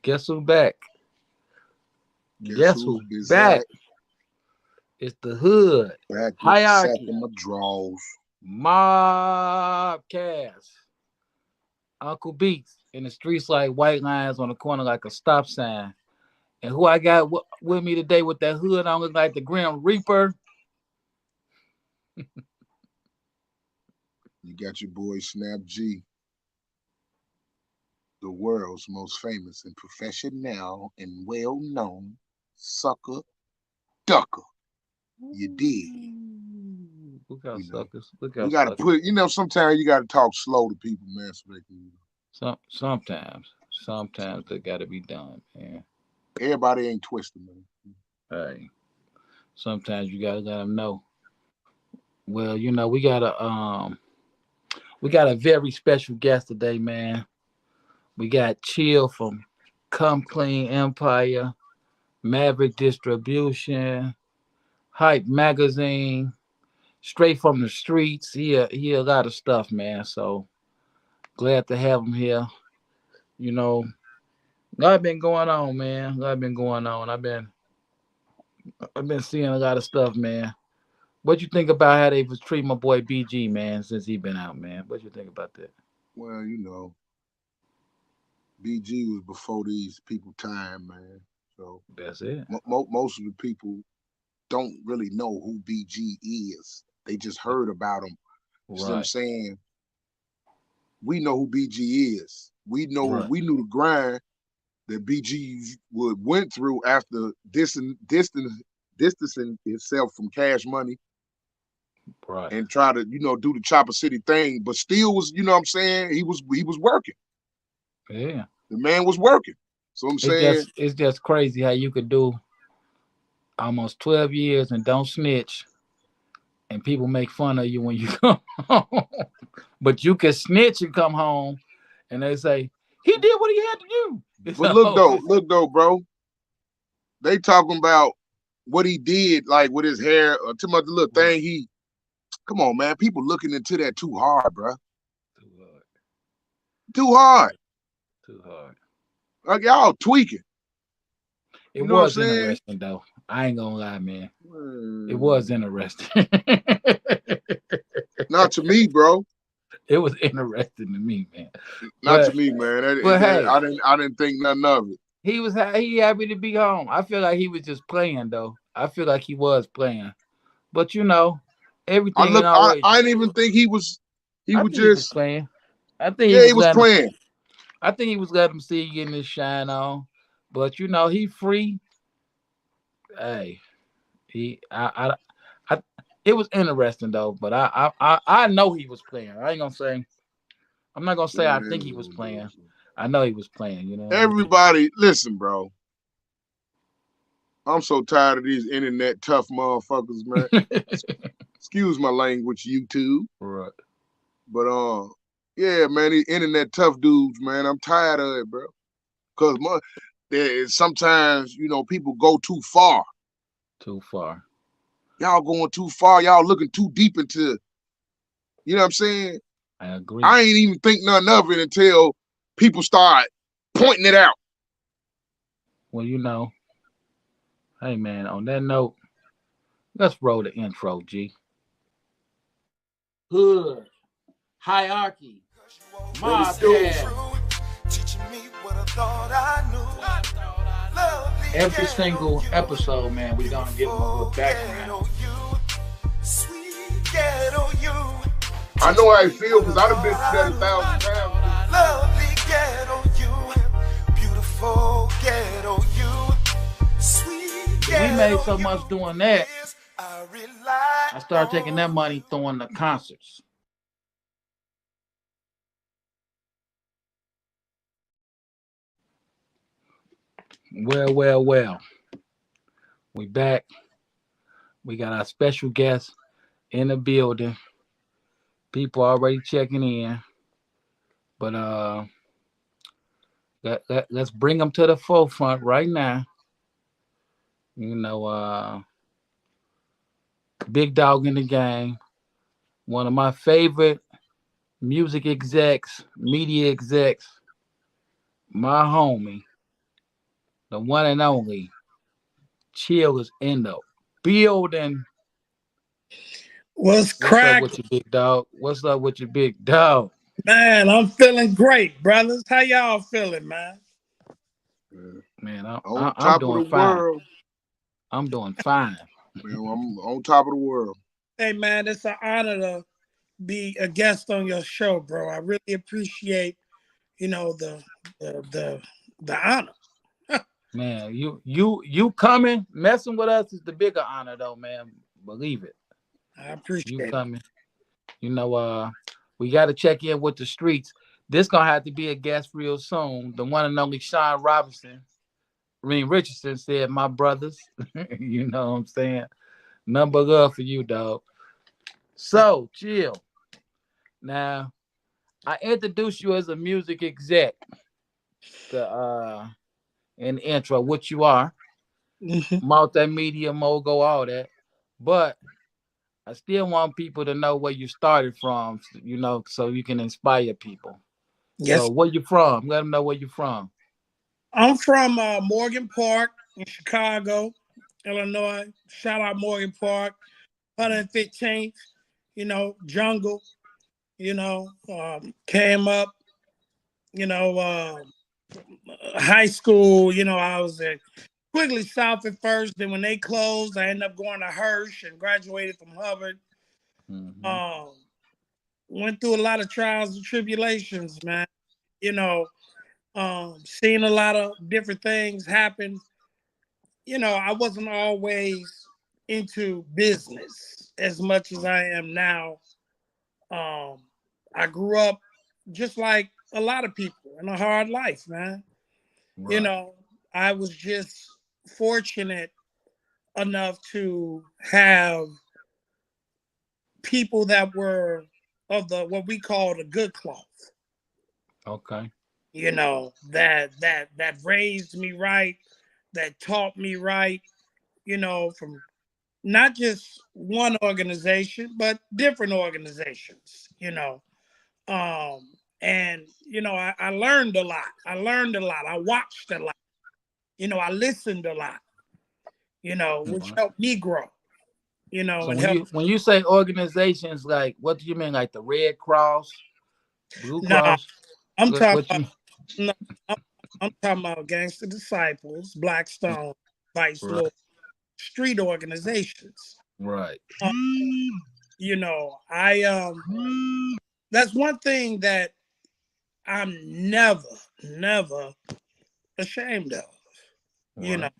Guess who back? Guess Guess who who is back? that? It's the hood. Back with the sack Hierarchy. of my drawers. Mobcast. Uncle Beats. In the streets like white lines on the corner like a stop sign. And who I got with me today with that hood on look like the Grim Reaper. You got your boy Snap G, the world's most famous and professional and well known sucker ducker. You dig? Look out, You know, suckers. Look we out, gotta suckers. put. Sometimes you gotta talk slow to people, man, so they can. Sometimes they gotta be done, man. Everybody ain't twisted, man. Hey, sometimes you gotta let them know. Well, we got a very special guest today, man. We got Chill from Come Clean Empire, Maverick Distribution, Hype Magazine, straight from the streets. He a lot of stuff, man. So glad to have him here. You know, a lot been going on, man. A lot been going on. I've been seeing a lot of stuff, man. What you think about how they was treating my boy BG, man, since he been out, man? What you think about that? Well, BG was before these people time, man. So That's it. most of the people don't really know who BG is. They just heard about him. You see what I'm Right. saying? We know who BG is. Right. We knew the grind that BG went through after distancing himself from Cash Money Right. and try to do the Chopper City thing, but still was what I'm saying, he was working. Yeah. The man was working. So I'm saying, It's just crazy how you could do almost 12 years and don't snitch and people make fun of you when you come home. But you can snitch and come home and they say, he did what he had to do. but So, look though, bro. They talking about what he did, like with his hair, or too much the little right. thing he. Come on, man. People looking into that too hard, bro. Too hard. Too hard. Too hard. Like y'all tweaking. It You know what I'm was saying? interesting though. I ain't gonna lie, man. It was Hmm. interesting. Not to me, bro. It was interesting to me, man. Not to But me, man. hey, I didn't think nothing of it. he happy to be home. I feel like he was just playing though. I feel like he was playing. But everything ain't always. I didn't even think he was. He I was think he was just. playing. I think he Yeah, he was was letting him. playing. I think he was letting him see getting his shine on. But he free. Hey, he I it was interesting though. But I know he was playing. I ain't gonna say. I'm not gonna say Man, I it think is he was what it playing. is. I know he was playing. You know what I mean? Everybody, listen, bro. I'm so tired of these internet tough motherfuckers, man. Excuse my language, YouTube. Right. But yeah, man, these internet tough dudes, man. I'm tired of it, bro. Cause sometimes people go too far. Too far. Y'all going too far. Y'all looking too deep into. You know what I'm saying? I agree. I ain't even think nothing of it until people start pointing it out. Well, hey man, on that note, let's roll the intro, G. Hood, hierarchy, Let it go. mobcast. Every single episode, man, we gonna give them a little background. I know how I feel because I done been through that 1,000 times. Lovely ghetto you, beautiful ghetto you, sweet We made ghetto so you. much doing that. I rely I started taking that on money throwing the concerts. Well. We back. We got our special guest in the building. People already checking in. But let's bring them to the forefront right now. You know, big dog in the game. One of my favorite music execs, media execs, my homie, the one and only Chill is in the building. What's What's up crack? with your big dog? What's up with your big dog? Man, I'm feeling great, brothers. How y'all feeling, man? Yeah. Man, On I'm top of doing the fine. world. I'm doing fine. Man, I'm on top of the world. Hey, man, it's an honor to be a guest on your show, bro. I really appreciate, you know, the honor. Man, you coming, messing with us is the bigger honor though, man. Believe it. I You appreciate it. coming. You know, we gotta check in with the streets. This gonna have to be a guest real soon. The one and only Sean Robinson. I mean Richardson said, my brothers. You know what I'm saying? Number love for you, dog. So chill. Now, I introduced you as a music exec, the in the intro, what you are, multimedia mogul, all that. But I still want people to know where you started from, you know, so you can inspire people. So Yes, where you from? Let them know where you from. I'm from Morgan Park in Chicago, Illinois. Shout out Morgan Park, 115th, jungle, came up, you know, high school, I was at Quigley South at first. Then when they closed, I ended up going to Hirsch and graduated from Hubbard. Hmm. Um, Went through a lot of trials and tribulations, man. You know, Seeing a lot of different things happen. I wasn't always into business as much as I am now. Um, I grew up just like a lot of people in a hard life, man. You Right. know, I was just fortunate enough to have people that were of the what we call the good cloth, Okay. that raised me right, that taught me right, from not just one organization, but different organizations, and I learned a lot. I watched a lot. I listened a lot. Which Right. helped me grow. So And help. when you say organizations, like what do you mean? Like the Red Cross, Blue Nah, Cross? I'm talking What about. you? No, I'm talking about Gangster Disciples, Blackstone, Vice Right. Lord, street organizations. Right. Uh, I That's one thing that I'm never ashamed of. You know, Right.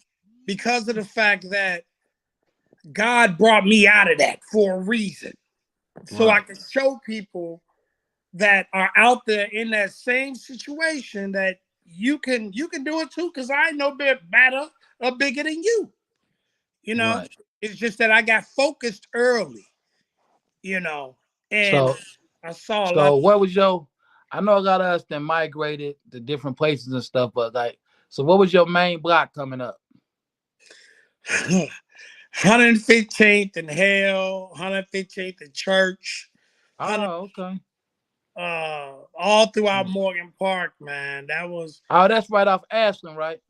because of the fact that God brought me out of that for a reason, so I Right. can show people that are out there in that same situation that you can do it too. Because I ain't no bit better or bigger than you. You know, Right. it's just that I got focused early. You know, and So I saw a lot. so what was your? I know a lot of us that migrated to different places and stuff, but like, so what was your main block coming up? 115th in hell, 115th in church, 100 Oh, okay. all throughout Morgan Park, man. That was Oh, that's right off Ashland, right?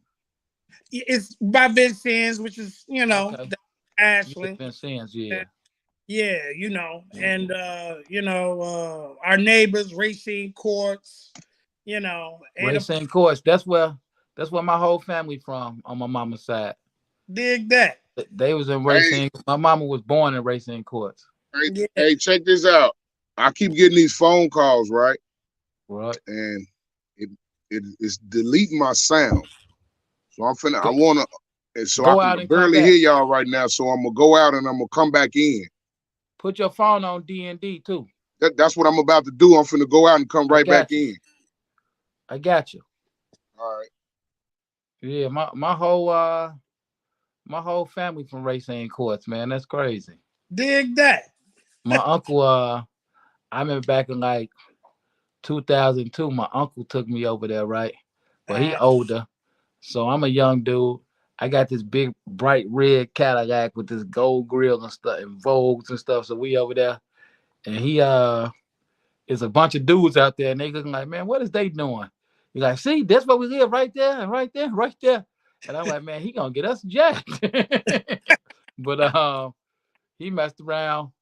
it's by Vincennes, which is Okay. Yeah, Ashland. Vincennes, yeah. Yeah, Yeah. and our neighbors, Racine Courts, ain't a Racing Course. That's where my whole family from on my mama's side. dig that. They was in Hey, Racing. My mama was born in Racing Courts. hey, Yeah, hey, check this out. I keep getting these phone calls, right? Right. And it it's deleting my sound. So I'm finna I Go, wanna and so I go can out and come barely hear back. y'all right now. So I'm gonna go out and I'm gonna come back in. Put your phone on D&D too. That's what I'm about to do. I'm finna go out and come I right back got you. in. I got you. All right. Yeah, my whole family from Racing Courts, man. That's crazy. dig that. My uncle, I remember back in like 2002, my uncle took me over there, right? But he Uh, older, so I'm a young dude. I got this big bright red Cadillac with this gold grill and stuff and Vogues and stuff. So we over there, and it's a bunch of dudes out there, and they looking like, man, what is they doing? You're like, see, that's where we live, right there, and right there, right there. And I'm like, man, he gonna get us jacked. But he messed around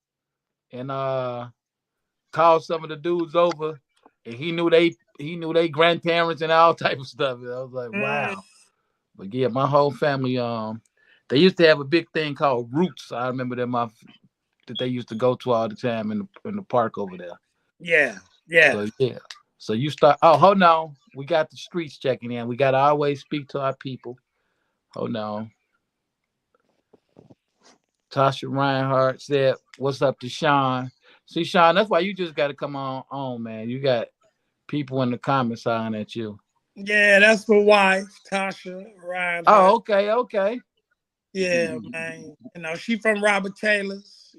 and called some of the dudes over, and he knew they grandparents and all type of stuff. And I was like, Mm, wow. But yeah, my whole family, they used to have a big thing called Roots. I remember that they used to go to all the time in the park over there. yeah, yeah, So yeah. So you start. Oh, hold on. We got the streets checking in. We got to always speak to our people. Hold on. Tasha Reinhardt said, "What's up to Sean?" See, Sean, that's why you just got to come on, man. You got people in the comments hollering at you. yeah. That's my wife, Tasha Oh, Reinhardt. okay, okay. Yeah, man. She from Robert Taylor's.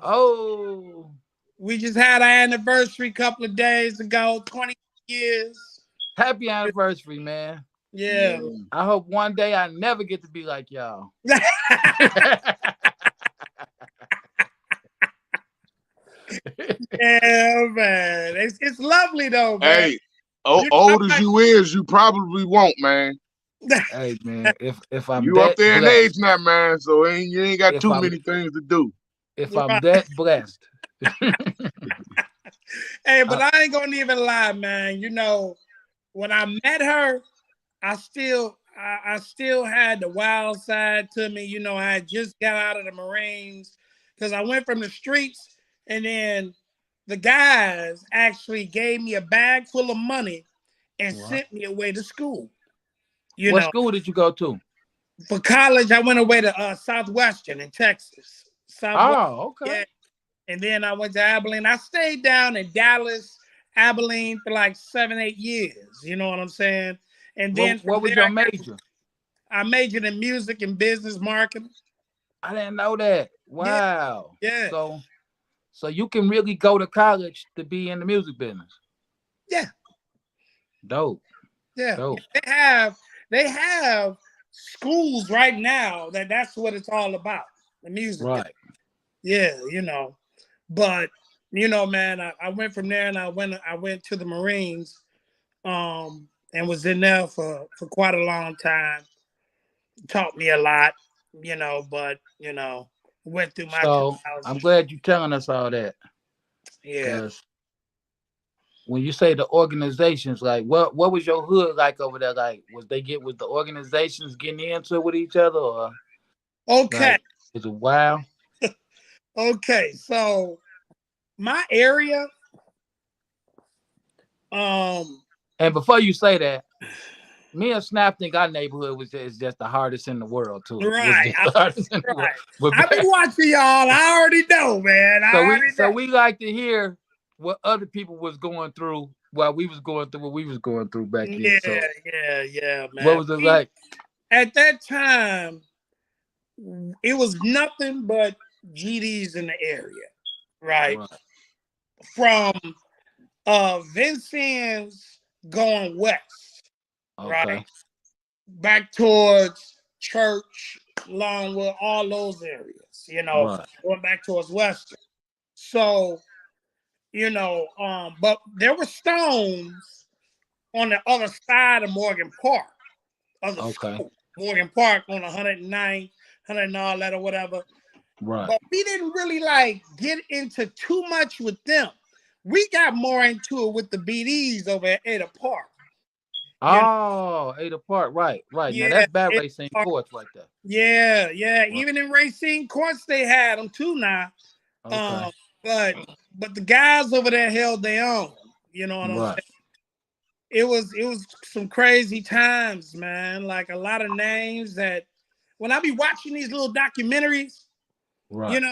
Oh, We just had our anniversary a couple of days ago, 20 years. happy anniversary, man. Yeah. Man. I hope one day I never get to be like y'all. Yeah, man. It's lovely though, man. Hey, I'm old as like, you is, you probably won't, man. Hey, man, if I'm You up that there in age blessed, now, man. So you ain't got if too I'm many things to do. if I'm right. that blessed, Hey, I, but I ain't gonna even lie, man. When I met her, I still had the wild side to me. I had just got out of the Marines because I went from the streets, and then the guys actually gave me a bag full of money and what sent me away to school. You what know, school did you go to? for college, I went away to Southwestern in Texas. Southwestern, Oh, okay. yeah. And then I went to Abilene. I stayed down in Dallas, Abilene for like 7, 8 years. You know what I'm saying? And then What from was there, your major? I majored in music and business marketing. I didn't know that. Yeah, Wow. yeah, So you can really go to college to be in the music business. yeah, Dope, yeah. dope. They have schools right now that's what it's all about. The music. Right. Yeah. But man, I went from there and I went to the Marines, and was in there for quite a long time. Taught me a lot, but went through my So trials. I'm glad you're telling us all that, Yeah. because when you say the organizations, like what was your hood like over there? Like was the organizations getting into it with each other, or Okay. like is it wild? Okay. So my area, um, And before you say that, me and Snap think our neighborhood is just the hardest in the world too. Was right, just the hardest in the world. right. But I be watching y'all. I already know, man. so I we already so know. we like to hear what other people was going through while we was going through what we was going through back then. Yeah, So yeah, yeah, what man. was it like? At that time, it was nothing but GDs in the area, right? Right. From Vincennes going west, Okay. right? Back towards Church, Longwood, all those areas, Right. going back towards Western. So, but there were stones on the other side of Morgan Park, of the Okay. school. Morgan Park on 109, 100 and all that or whatever. Right. But we didn't really like get into too much with them. We got more into it with the BDs over at Ada Park. You know, Oh, Ada Park. Right. Right. Now yeah, that's bad Ada racing Park. courts right there. Yeah, yeah. Right. Even in Racine Courts, they had them too now. Okay. Um, but the guys over there held their own. You know what I'm Right. saying? It was some crazy times, man. Like a lot of names that when I be watching these little documentaries, Right.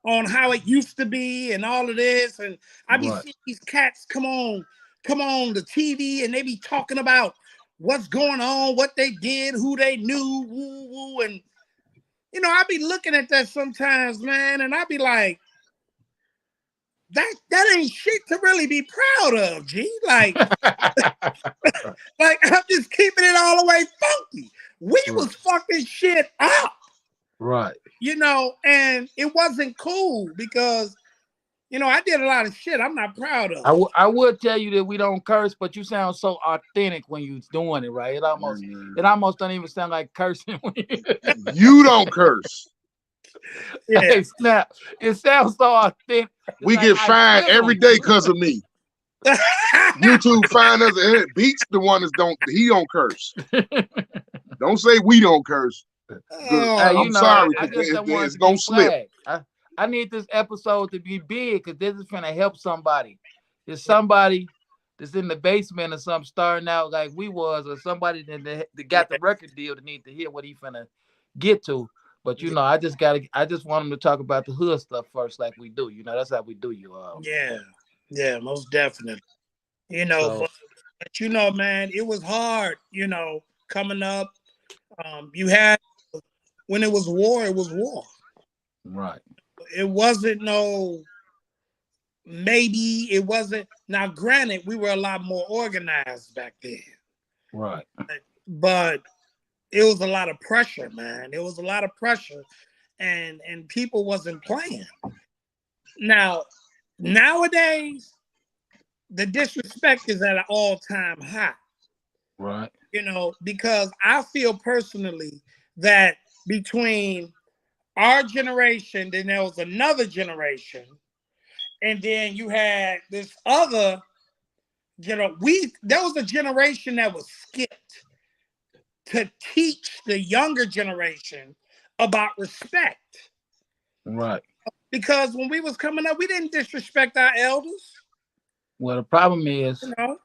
on how it used to be and all of this. And I be Right. seeing these cats come on the TV and they be talking about what's going on, what they did, who they knew, woo woo. And I be looking at that sometimes, man, and I be like, that ain't shit to really be proud of, G. Like I'm just keeping it all the way funky. We Right. was fucking shit up, Right. and it wasn't cool because You know, I did a lot of shit I'm not proud of. I would tell you that we don't curse, but you sound so authentic when you doing it, right? Man, It almost don't even sound like cursing. you don't curse. Yeah. Hey, snap! It sounds so authentic. It's We like get I fined feel every them. day because of me. YouTube find us, and it beats the one that he don't curse. Don't say we don't curse. Hey, Oh, I'm sorry, I because just don't want it it's to be gonna slip. flagged. I need this episode to be big because this is gonna help somebody. There's somebody that's in the basement or something starting out like we was, or somebody that got the record deal that need to hear what he finna get to. But I just want him to talk about the hood stuff first, like we do. That's how we do you. yeah. Yeah, most definitely. You know, So but man, it was hard, coming up. You had when it was war, it was war. right, It wasn't no maybe it wasn't. Now, granted, we were a lot more organized back then, right, but it was a lot of pressure, man. It was a lot of pressure, and people wasn't playing. Now, nowadays, the disrespect is at an all-time high. right, Because I feel personally that between our generation, then there was another generation, and then you had this other there was a generation that was skipped to teach the younger generation about respect. right. Because when we was coming up, we didn't disrespect our elders. Well, the problem is You know?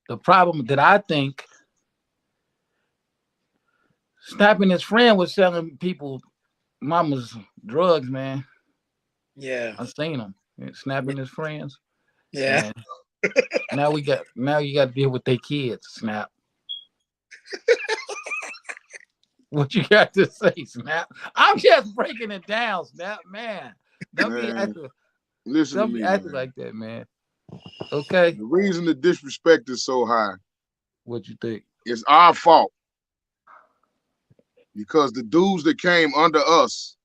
the problem that I think Snapping his friend was selling people mama's drugs, man. Yeah. I seen him snapping his friends, Yeah. and now you got to deal with their kids. Snap. What you got to say, Snap? I'm just breaking it down, Snap, man. Don't be Man, acting, listen to don't be me, acting man. like that, man. Okay, The reason the disrespect is so high what you think? is our fault. Because the dudes that came under us,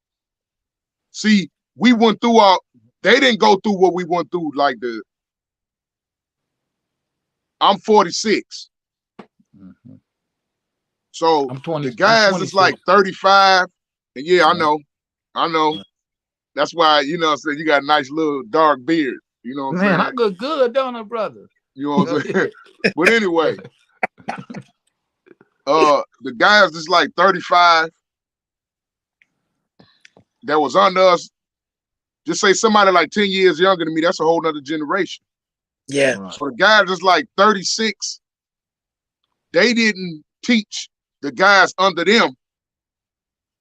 see, we went through they didn't go through what we went through. I'm 46. Mm-hmm. So I'm 20. the I'm guys is 26. like 35. And yeah, I Right. know. Right. That's why, what I'm saying, you got a nice little dark beard. You know what I'm Man, I saying? look good, don't I, brother? You know what Go I'm saying? ahead. But anyway, the guys that's like 35 that was under us, just say somebody like 10 years younger than me, that's a whole nother generation. Yeah. Right. So the guys that's like 36, they didn't teach the guys under them.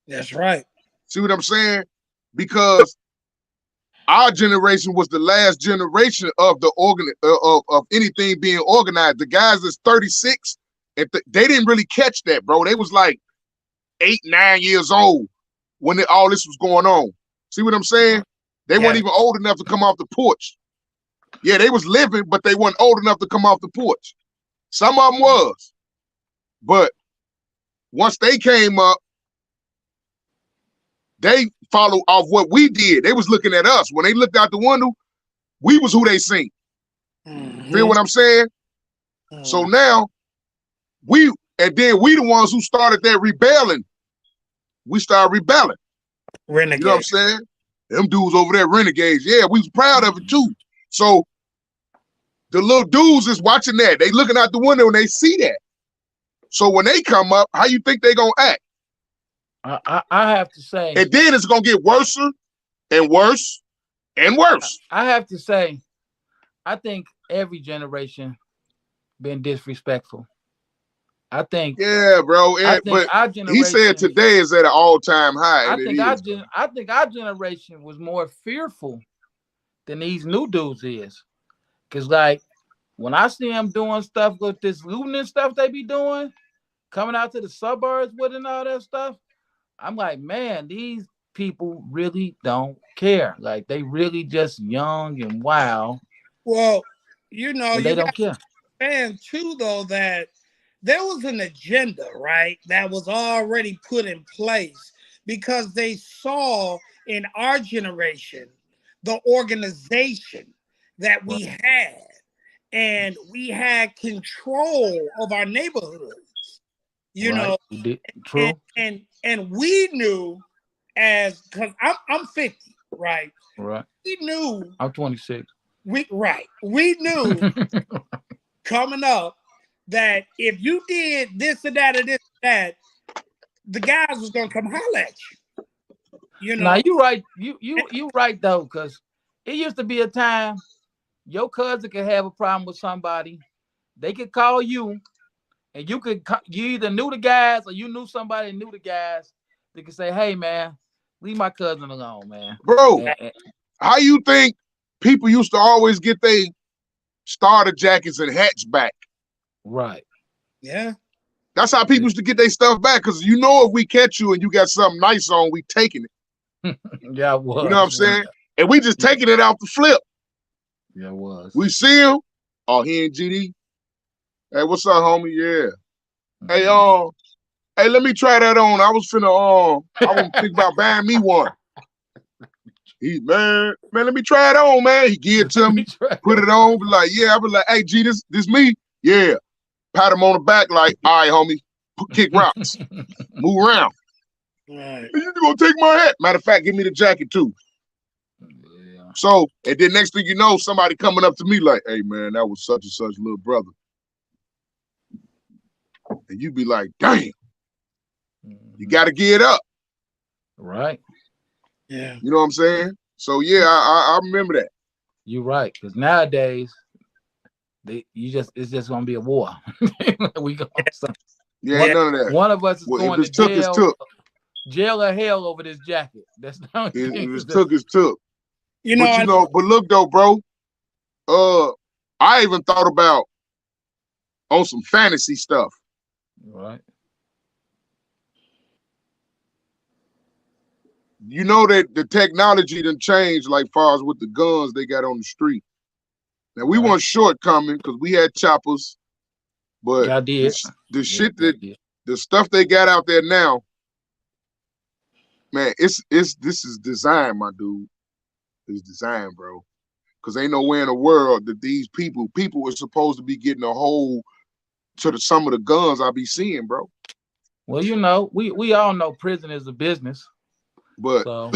That's right. See what I'm saying? Because our generation was the last generation of the of anything being organized. The guys that's 36, they didn't really catch that, bro. They was like 8, 9 years old when all this was going on. See what I'm saying? They weren't even old enough to come off the porch. Yeah, they was living, but they weren't old enough to come off the porch. Some of them was. But once they came up, they followed off what we did. They was looking at us. When they looked out the window, we was who they seen. Mm-hmm. Feel what I'm saying? Mm-hmm. So now, we the ones who started that rebelling. We started rebelling. Renegade. You know what I'm saying? Them dudes over there, renegades. Yeah, we was proud of it too. So the little dudes is watching that. They looking out the window and they see that. So when they come up, how you think they gonna act? I have to say, and then it's gonna get worse and worse and worse. I have to say, I think every generation been disrespectful. I think, Yeah, bro. but our generation. He said today is at an all-time high, and I think our generation was more fearful than these new dudes is. Cause like when I see them doing stuff with this looting and stuff they be doing, coming out to the suburbs with and all that stuff, I'm like, man, these people really don't care. Like they really just young and wild. Well, you they don't care. And too, though, that there was an agenda, right, that was already put in place because they saw in our generation the organization that we had, and we had control of our neighborhoods, you Right. know, You did. and True. and we knew, as because I'm 50, right? Right. We knew I'm 26. we knew coming up that if you did this or that or this or that, the guys was gonna come holler at you. You Now know, you right. You right though, because it used to be a time your cousin could have a problem with somebody. They could call you, and you either knew the guys or you knew somebody that knew the guys. They could say, "Hey man, leave my cousin alone, man." Bro, And how you think people used to always get their starter jackets and hats back? right. yeah, That's how people used to get their stuff back. Because you know, if we catch you and you got something nice on, we taking it. Yeah, it You know what I'm was. saying? And we just taking it out the flip. Yeah, it was. We see him. Oh, he in GD. Hey, what's up, homie? Yeah. Hey, hey, let me try that on. I was finna I was think about buying me one. He man, let me try it on, man. He give it to me, put it on, be like, yeah. I be like, hey, G, this me? Yeah. Pat him on the back, like, all right, homie, kick rocks, move around. right. You gonna take my hat? Matter of fact, give me the jacket too. Yeah. So, and then next thing you know, somebody coming up to me like, hey, man, that was such and such little brother. And you be like, damn, you got to get up. Right. Yeah. You know what I'm saying? So, yeah, I remember that. You're right. Because nowadays, it's just gonna be a war. we go. Yeah, ain't none of that. One of us is Well, if going to it's took, it's jail, took. jail or hell over this jacket. That's the only thing. If it's took, it's took. You know, But look though, bro. I even thought about on some fantasy stuff. Right. You know that the technology done changed, like far as with the guns they got on the street. Now we weren't shortcoming because we had choppers, but Y'all did. the shit that the stuff they got out there now, man, this is design, my dude. It's design, bro. Because ain't nowhere in the world that these people are supposed to be getting a hold to some of the guns I be seeing, bro. Well, you know, we all know prison is a business. But so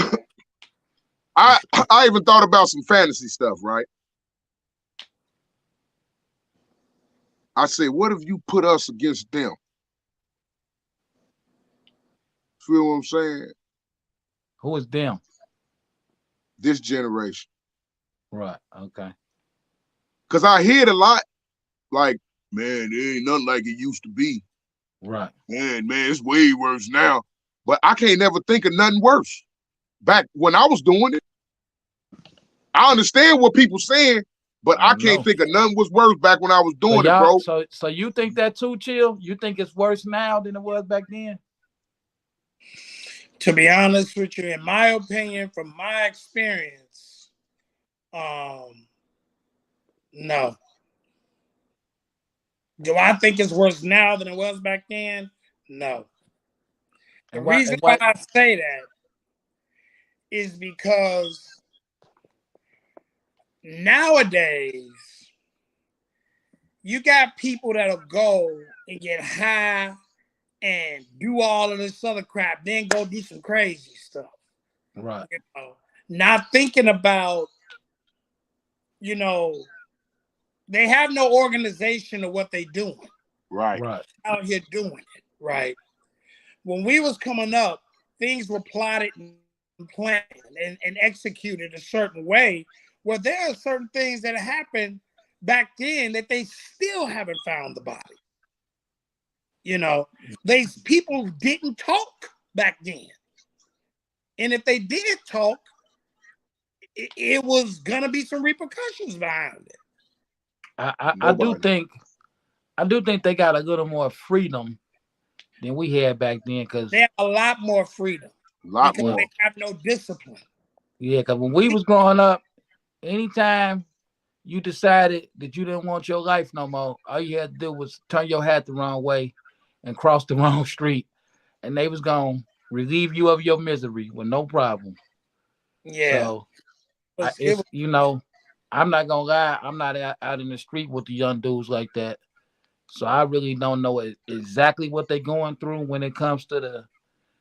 I even thought about some fantasy stuff, right? I say, what if you put us against them? Feel what I'm saying? Who is them? This generation. Right. Okay. Because I hear it a lot. Like, man, there ain't nothing like it used to be. Right. Man, it's way worse now. But I can't never think of nothing worse. Back when I was doing it, I understand what people saying, but I can't think of nothing was worse back when I was doing it, bro. So you think that too, Chill? You think it's worse now than it was back then? To be honest with you, in my opinion, from my experience, no. Do I think it's worse now than it was back then? No. The reason why I say that is because nowadays you got people that'll go and get high and do all of this other crap, then go do some crazy stuff. Right. You know, not thinking about, you know, they have no organization of what they doing. Right. Out here doing it. Right. When we was coming up, things were plotted and planned and executed a certain way. Well, there are certain things that happened back then that they still haven't found the body. You know, these people didn't talk back then. And if they did talk, it was gonna be some repercussions behind it. I do think they got a little more freedom than we had back then, because they have a lot more freedom. More. They have no discipline. Yeah, because when we was growing up, anytime you decided that you didn't want your life no more, all you had to do was turn your hat the wrong way and cross the wrong street, and they was gonna relieve you of your misery with no problem. Yeah. It was. It's I'm not gonna lie, I'm not out in the street with the young dudes like that, so I really don't know exactly what they're going through when it comes to the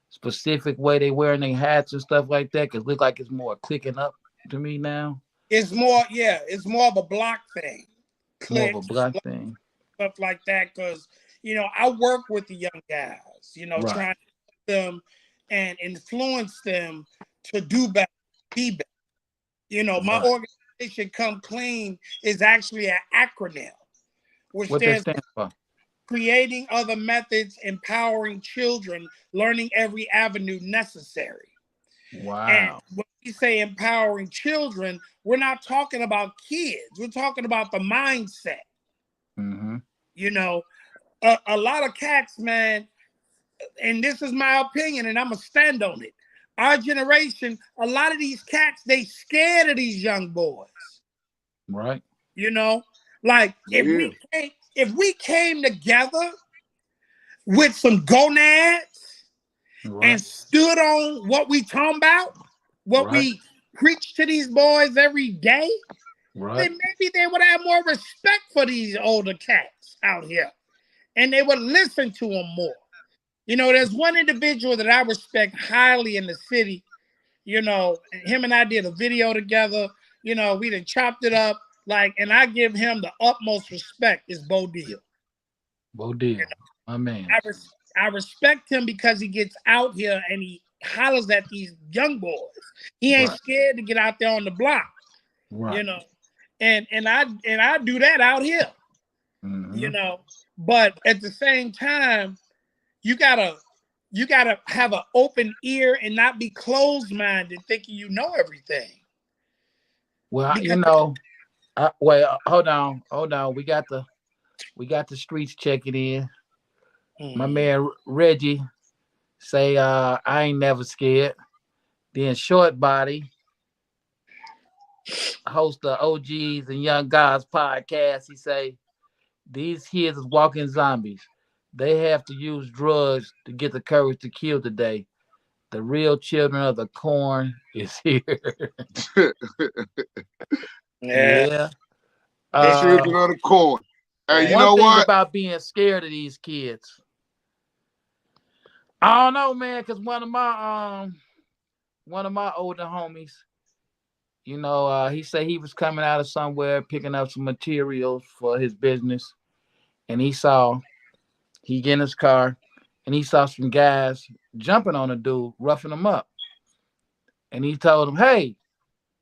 specific way they wearing their hats and stuff like that. Cause look like it's more clicking up to me now, It's more. Yeah. It's more of a block thing. more of a Clicks, black thing. stuff like that. Because I work with the young guys. Right, Trying to help them and influence them to do better, be better. My right. organization, Come Clean, is actually an acronym, which What that stands stand for? creating other methods, empowering children, learning every avenue necessary. And Wow. when we say empowering children, we're not talking about kids. We're talking about the mindset. Mm-hmm. You know, a lot of cats, man, and this is my opinion, and I'm going to stand on it. Our generation, a lot of these cats, they scared of these young boys. Right. You know, like Yeah. if we came together with some gonads and Right. stood on what we talking about, what Right. we preach to these boys every day, Right. then maybe they would have more respect for these older cats out here, and they would listen to them more. There's one individual that I respect highly in the city. Him and I did a video together. We done chopped it up. And I give him the utmost respect. Is Bo Deal. Bo Deal. My man. I respect him because he gets out here and he hollers at these young boys. He ain't Right. scared to get out there on the block. Right. And I do that out here. Mm-hmm. But at the same time, you gotta have an open ear and not be closed minded, thinking you know everything. Well, Because wait, hold on. We got the streets checking in. My man Reggie say, I ain't never scared. Then Short Body, host of OGs and Young Gods podcast, he say, these kids is walking zombies. They have to use drugs to get the courage to kill today. The real children of the corn is here. yeah, Yeah. it's Children of the corn. Hey, you One know thing what? about being scared of these kids, I don't know, man, because one of my older homies, he said he was coming out of somewhere picking up some materials for his business, and he get in his car, and he saw some guys jumping on a dude, roughing him up, and he told him, "Hey,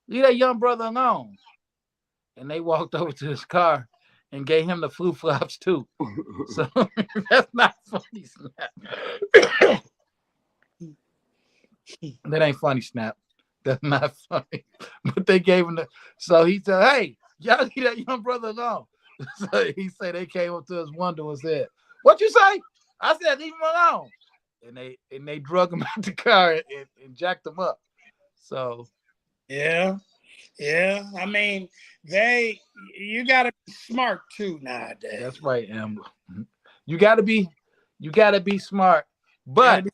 leave that young brother alone." And they walked over to his car and gave him the flu flops too. So that's not funny, Snap. That ain't funny, Snap. That's not funny. But they gave him the. So he said, "Hey, y'all leave that young brother alone." So he said they came up to his window and said, "What you say?" I said, "Leave him alone." And they drug him out the car and jacked him up. So yeah. I mean, you gotta be smart too nowadays. that's right, Amber. You gotta be smart, You gotta but be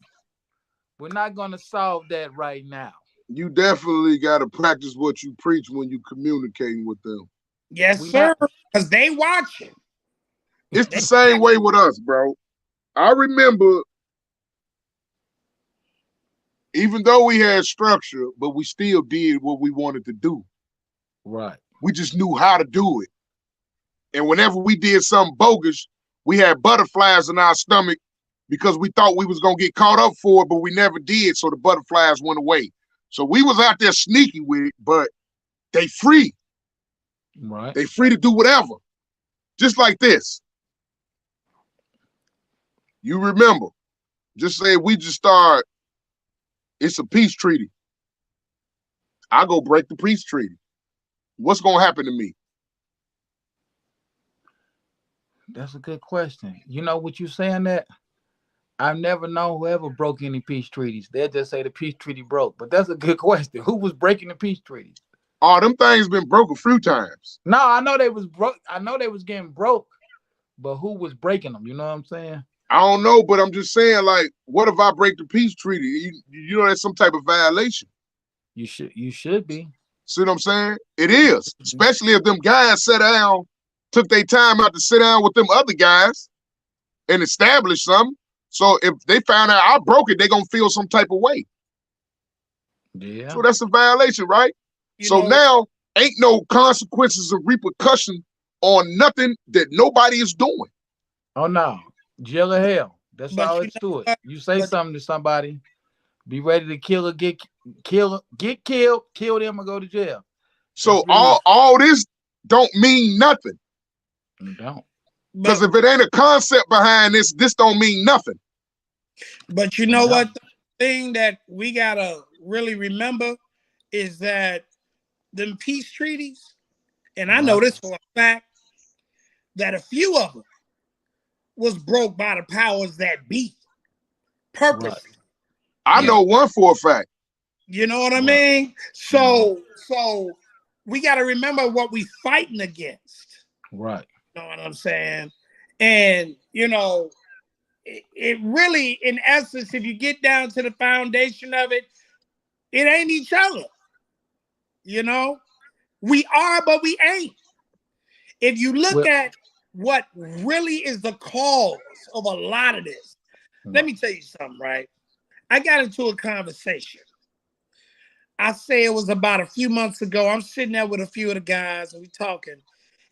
we're not gonna solve that right now. You definitely got to practice what you preach when you communicating with them. yes, We sir. not Because they watching. It's the They same way with us, bro. I remember, even though we had structure, but we still did what we wanted to do. right. We just knew how to do it. And whenever we did something bogus, we had butterflies in our stomach because we thought we was gonna get caught up for it, but we never did. So the butterflies went away. So we was out there sneaky with it, but they free. Right. They free to do whatever. Just like this. You remember, just say we just start, it's a peace treaty. I go break the peace treaty. What's gonna happen to me? That's a good question. You know what you saying that? I've never known whoever broke any peace treaties. They'll just say the peace treaty broke. But that's a good question. Who was breaking the peace treaties? Oh, them things been broke a few times. No, I know they was broke. I know they was getting broke, but who was breaking them? You know what I'm saying? I don't know, but I'm just saying, like, what if I break the peace treaty? You know that's some type of violation. You should be. See what I'm saying? It is, especially if them guys took their time out to sit down with them other guys and establish something. So if they found out I broke it, they gonna feel some type of way. Yeah. So that's a violation, right? So now ain't no consequences or repercussion on nothing that nobody is doing. Oh no, jail or hell. That's But all you it's know to it. what? You say But something to somebody, be ready to kill or get killed, kill them or go to jail. That's So really all this don't mean nothing. you don't. Because but if it ain't a concept behind this don't mean nothing. but you You know don't. what? The thing that we gotta really remember is that them peace treaties, and I know Right. this for a fact, that a few of them was broke by the powers that be, Right. purposely. I You Right. know one for a fact. you know what I Right. mean? Mhm. So we got to remember what we fighting against. Right. You know what I'm saying? And it really, in essence, if you get down to the foundation of it, it ain't each other. You know, we are, but we ain't. If you look Well, at what really is the cause of a lot of this, let right. me tell you something, right? I got into a conversation. I say it was about a few months ago. I'm sitting there with a few of the guys and we talking,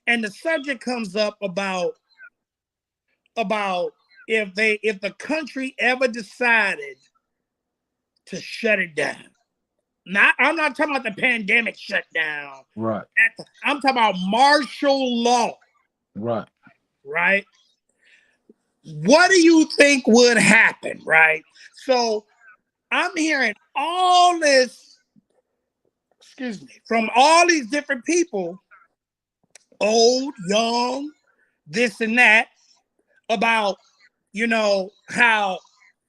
and the subject comes up about if the country ever decided to shut it down. I'm not talking about the pandemic shutdown. Right. I'm talking about martial law, Right. right? What do you think would happen, right? So I'm hearing all this, excuse me, from all these different people, old, young, this and that, about, how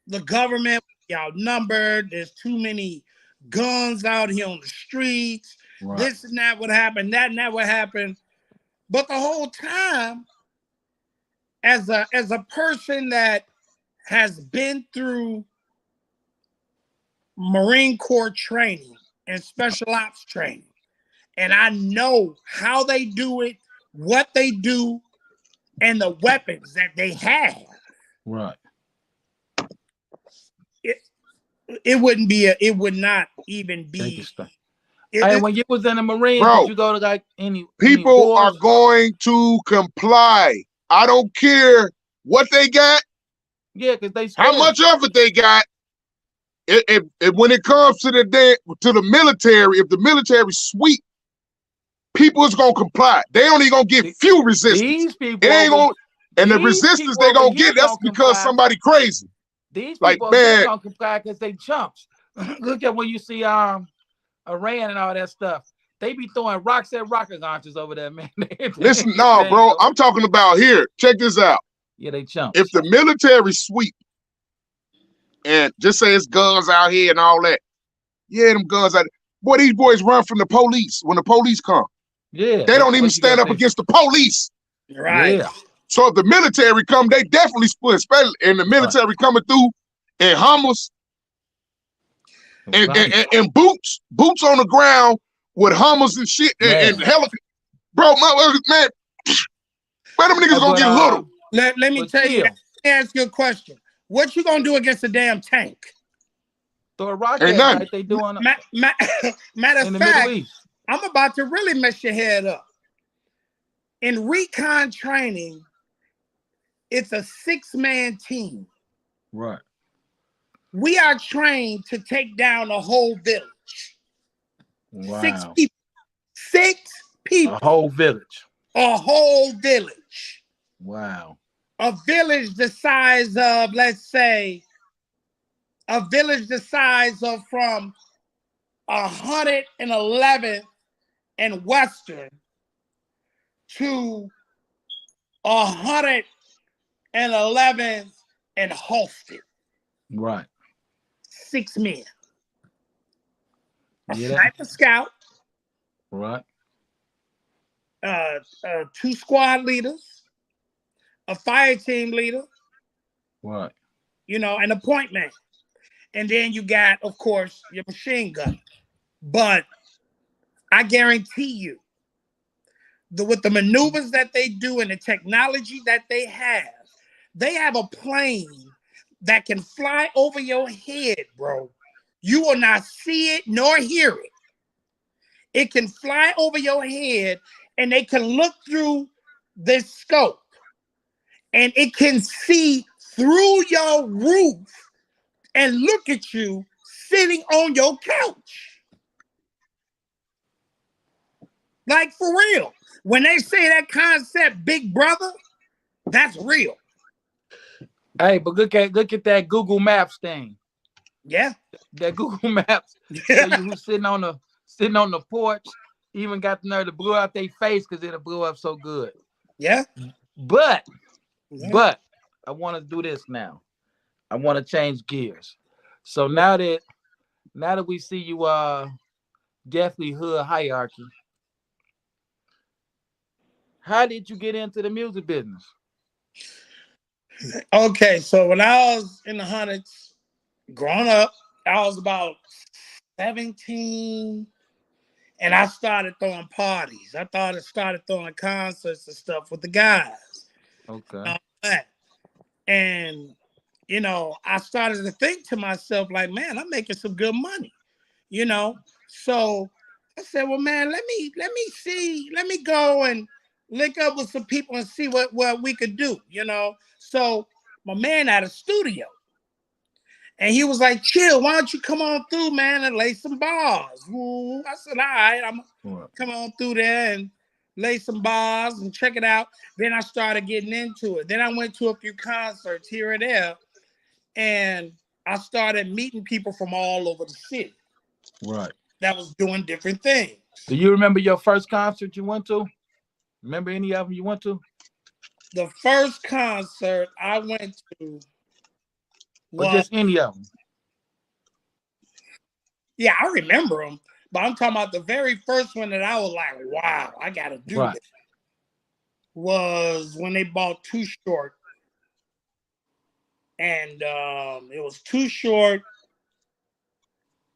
the government outnumbered, there's too many guns out here on the streets, Right. this and that would happen, that and that would happen. But the whole time, as a person that has been through Marine Corps training and special ops training, and I know how they do it, what they do, and the weapons that they have. Right. It, it would not even Take a be. step. It, Hey, it, when you was in the Marines, did Bro, you go to like any people are wars? going to comply. I don't care what they got, Yeah, because they how scared much you. of it they got. When it comes to the military, if the military sweep, people is gonna comply. They only gonna get Th- few resistance. These It people ain't over gonna, and the these resistance people they over gonna here get, that's gonna because comply. somebody crazy. These Like, people over here man, gonna comply because they chumps. Look at when you see Iran and all that stuff. They be throwing rocks at rocket launchers over there, man. listen, they no, ain't bro, go. I'm talking about here. Check this out. Yeah, they If chumps. the military sweep and just say it's guns out here and all that, yeah, them guns out. Boy, these boys run from the police when the police come. Yeah, They don't even but you gotta stand up say, against the police. right. yeah, So if the military come, they definitely split, especially and the right, military coming through in Hummers and, right, and, and boots on the ground with Hummers and shit and man. helicopter. Bro, man, where them Hey, niggas gonna get little? Let me but tell you, chill. let me ask you a question. What you gonna do against a damn tank? Throw a rock Ain't at it nothing. like they doing Matter of in the Middle fact, East. I'm about to really mess your head up. In recon training, it's a 6-man team. Right. We are trained to take down a whole village. Six Wow. people. Six A people. whole village. A whole village. Wow. A village the size of, let's say, a village the size of from 111th and Western to 111th and Halsted. Right. 6 men. A Yeah. That. sniper scout, Right. 2 squad leaders, a fire team leader, Right. and a point man. And then you got, of course, your machine gun. But I guarantee you, with the maneuvers that they do and the technology that they have a plane that can fly over your head, bro. You will not see it nor hear it. It can fly over your head and they can look through this scope and it can see through your roof and look at you sitting on your couch. Like for real. When they say that concept, Big Brother, that's real. Hey, but look at that Google Maps thing. Yeah. That Google Maps show you who's sitting on the porch. Even got the nerve to blow out their face because it'll blow up so good. Yeah. But Yeah. but I want to do this now. I want to change gears. So now that we see you definitely hood hierarchy, how did you get into the music business? Okay, so when I was in the hundreds, growing up, I was about 17 and I started throwing parties. I thought I started throwing concerts and stuff with the guys. Okay. And all that. And I started to think to myself, like, man, I'm making some good money, you know. So I said, well, man, let me go and link up with some people and see what we could do, you know. So my man had a studio. And he was like, chill, why don't you come on through, man, and lay some bars? Ooh, I said, all right, I'm Right. come on through there and lay some bars and check it out. Then I started getting into it. Then I went to a few concerts here and there, and I started meeting people from all over the city Right. that was doing different things. Do you remember your first concert you went to? Remember any of them you went to? The first concert I went to Or was, just any of them? yeah, I remember them, but I'm talking about the very first one that I was like, wow, I got to do Right. this, was when they bought Too Short. And it was Too Short.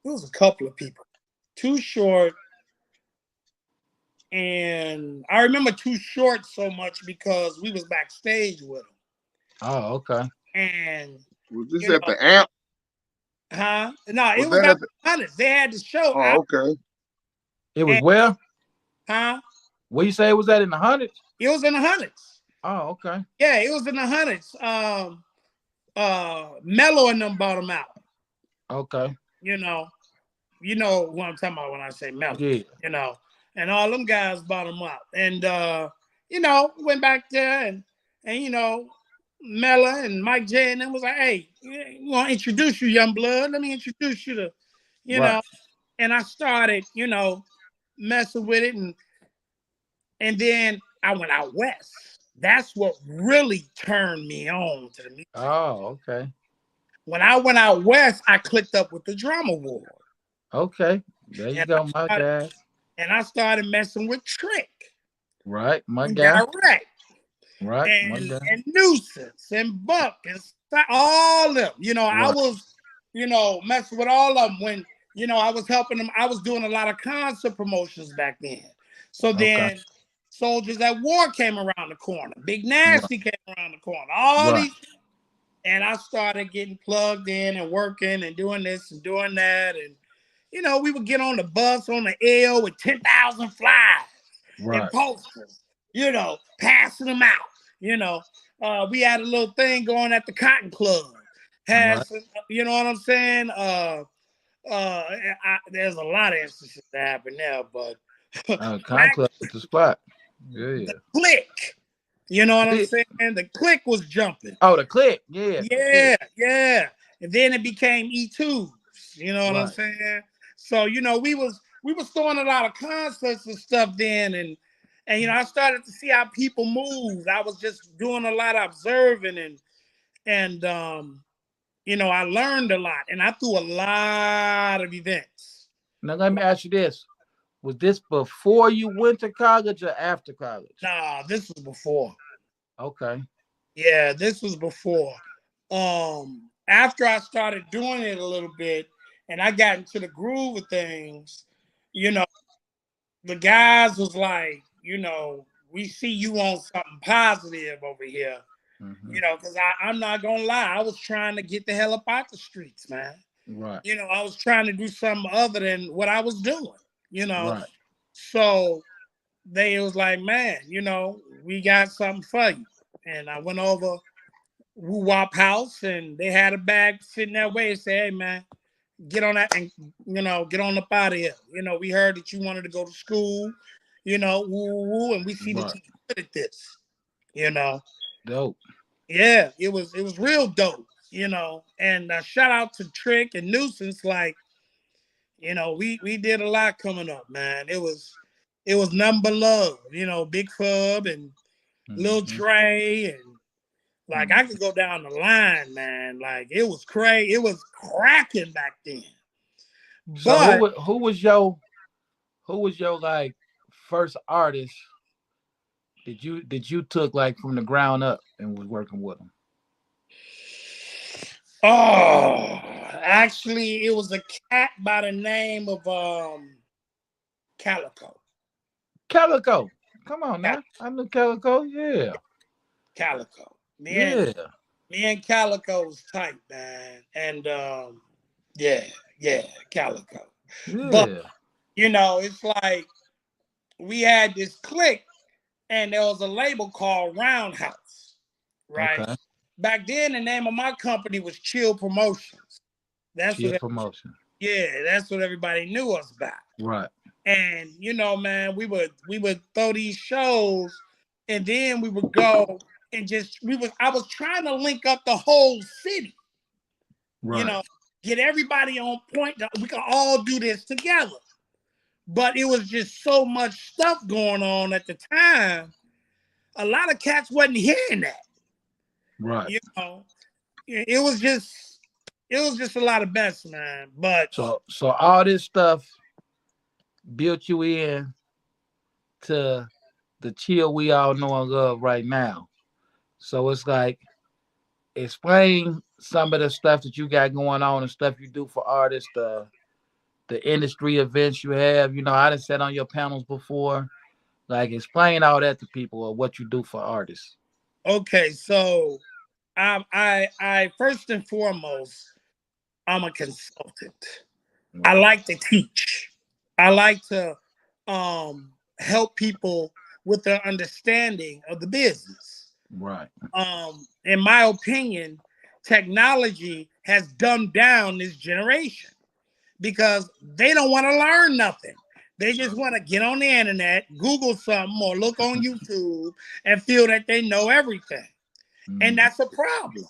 It was a couple of people. Too Short. And I remember Too Short so much because we was backstage with him. Oh, okay. And, Was this at the amp? huh? No, Was it was that at at the? the Hunters. They had the show out. Oh, okay. It was And, where? huh? Where you say it was at in the hundreds? It was in the Hunters. Oh, okay. Yeah, it was in the Hunters. Mello and them bought them out. Okay. You know what I'm talking about when I say Mello. Yeah. And all them guys bought them up. And went back there and Mella and Mike J and them was like, hey, we want to introduce you, young blood. Let me introduce you to, you Right. know. And I started, messing with it, and then I went out west. That's what really turned me on to the music. Oh, okay. When I went out west, I clicked up with the Drama War. Okay. There you And go, my guy. I started messing with Trick Right, my and guy. Direct Right, my and guy. Nuisance and Buck and all them. I Right. was, messing with all of them when, I was helping them. I was doing a lot of concert promotions back then. So Okay. then Soldiers at War came around the corner. Big Right. Nasty came around the corner. All Right. these, and I started getting plugged in and working and doing this and doing that. And, we would get on the bus on the L with 10,000 flyers and Right. posters, passing them out. We had a little thing going at the Cotton Club. Right. Had some, you know what I'm saying? There's a lot of instances that happen there, but Con back Club at the spot. Yeah. the click, you know what I'm Click. saying? The click was jumping. Oh, the click. Yeah. The Yeah, click. yeah. And then it became E2s. You know what I'm Right. saying? So, we was throwing a lot of concerts and stuff then, and I started to see how people moved. I was just doing a lot of observing and I learned a lot, and I threw a lot of events. Now let me ask you this. Was this before you went to college or after college? Nah, this was before. Okay. Yeah, this was before. After I started doing it a little bit and I got into the groove of things, you know, the guys was like, we see you on something positive over here, Mm-hmm. because I'm not gonna lie, I was trying to get the hell up out the streets, man. Right. I was trying to do something other than what I was doing, Right. So they was like, man, we got something for you. And I went over Woo Wop House and they had a bag sitting that way and said, hey man, get on that and get on up out of here. We heard that you wanted to go to school, woo woo woo, and we see that Right. you good at this, you know. Dope. Yeah, it was real dope, And shout out to Trick and Nuisance, like, we did a lot coming up, man. It was nothing but love, Big Fub and Lil Mm-hmm. Dre and like I could go down the line, man. Like it was crazy. It was cracking back then. So But who was your like first artist that you took like from the ground up and was working with them? oh, actually, it was a cat by the name of Calico. Calico. Come on Cal- now. I knew Calico. Yeah. Calico. Yeah. Me and Calico was tight, man. And yeah, yeah, Calico. But Yeah. it's like we had this clique, and there was a label called Roundhouse, right? Okay. Back then, the name of my company was Chill Promotions. That's Chill what, promotion. that's what everybody knew us by. Right. And man, we would throw these shows, and then we would go and I was trying to link up the whole city, you Right. know, get everybody on point that we can all do this together. But it was just so much stuff going on at the time. A lot of cats wasn't hearing that. Right. It was just a lot of mess, man. But So all this stuff built you in to the chill we all know and love right now. So it's like explain some of the stuff that you got going on and stuff you do for artists, the industry events you have. I done sat on your panels before. Like explain all that to people or what you do for artists. okay, so I first and foremost, I'm a consultant. I Right. like to teach. I like to help people with their understanding of the business. Right. In my opinion, technology has dumbed down this generation because they don't want to learn nothing. They just want to get on the internet, Google something, or look on YouTube and feel that they know everything. And Mhm. that's a problem.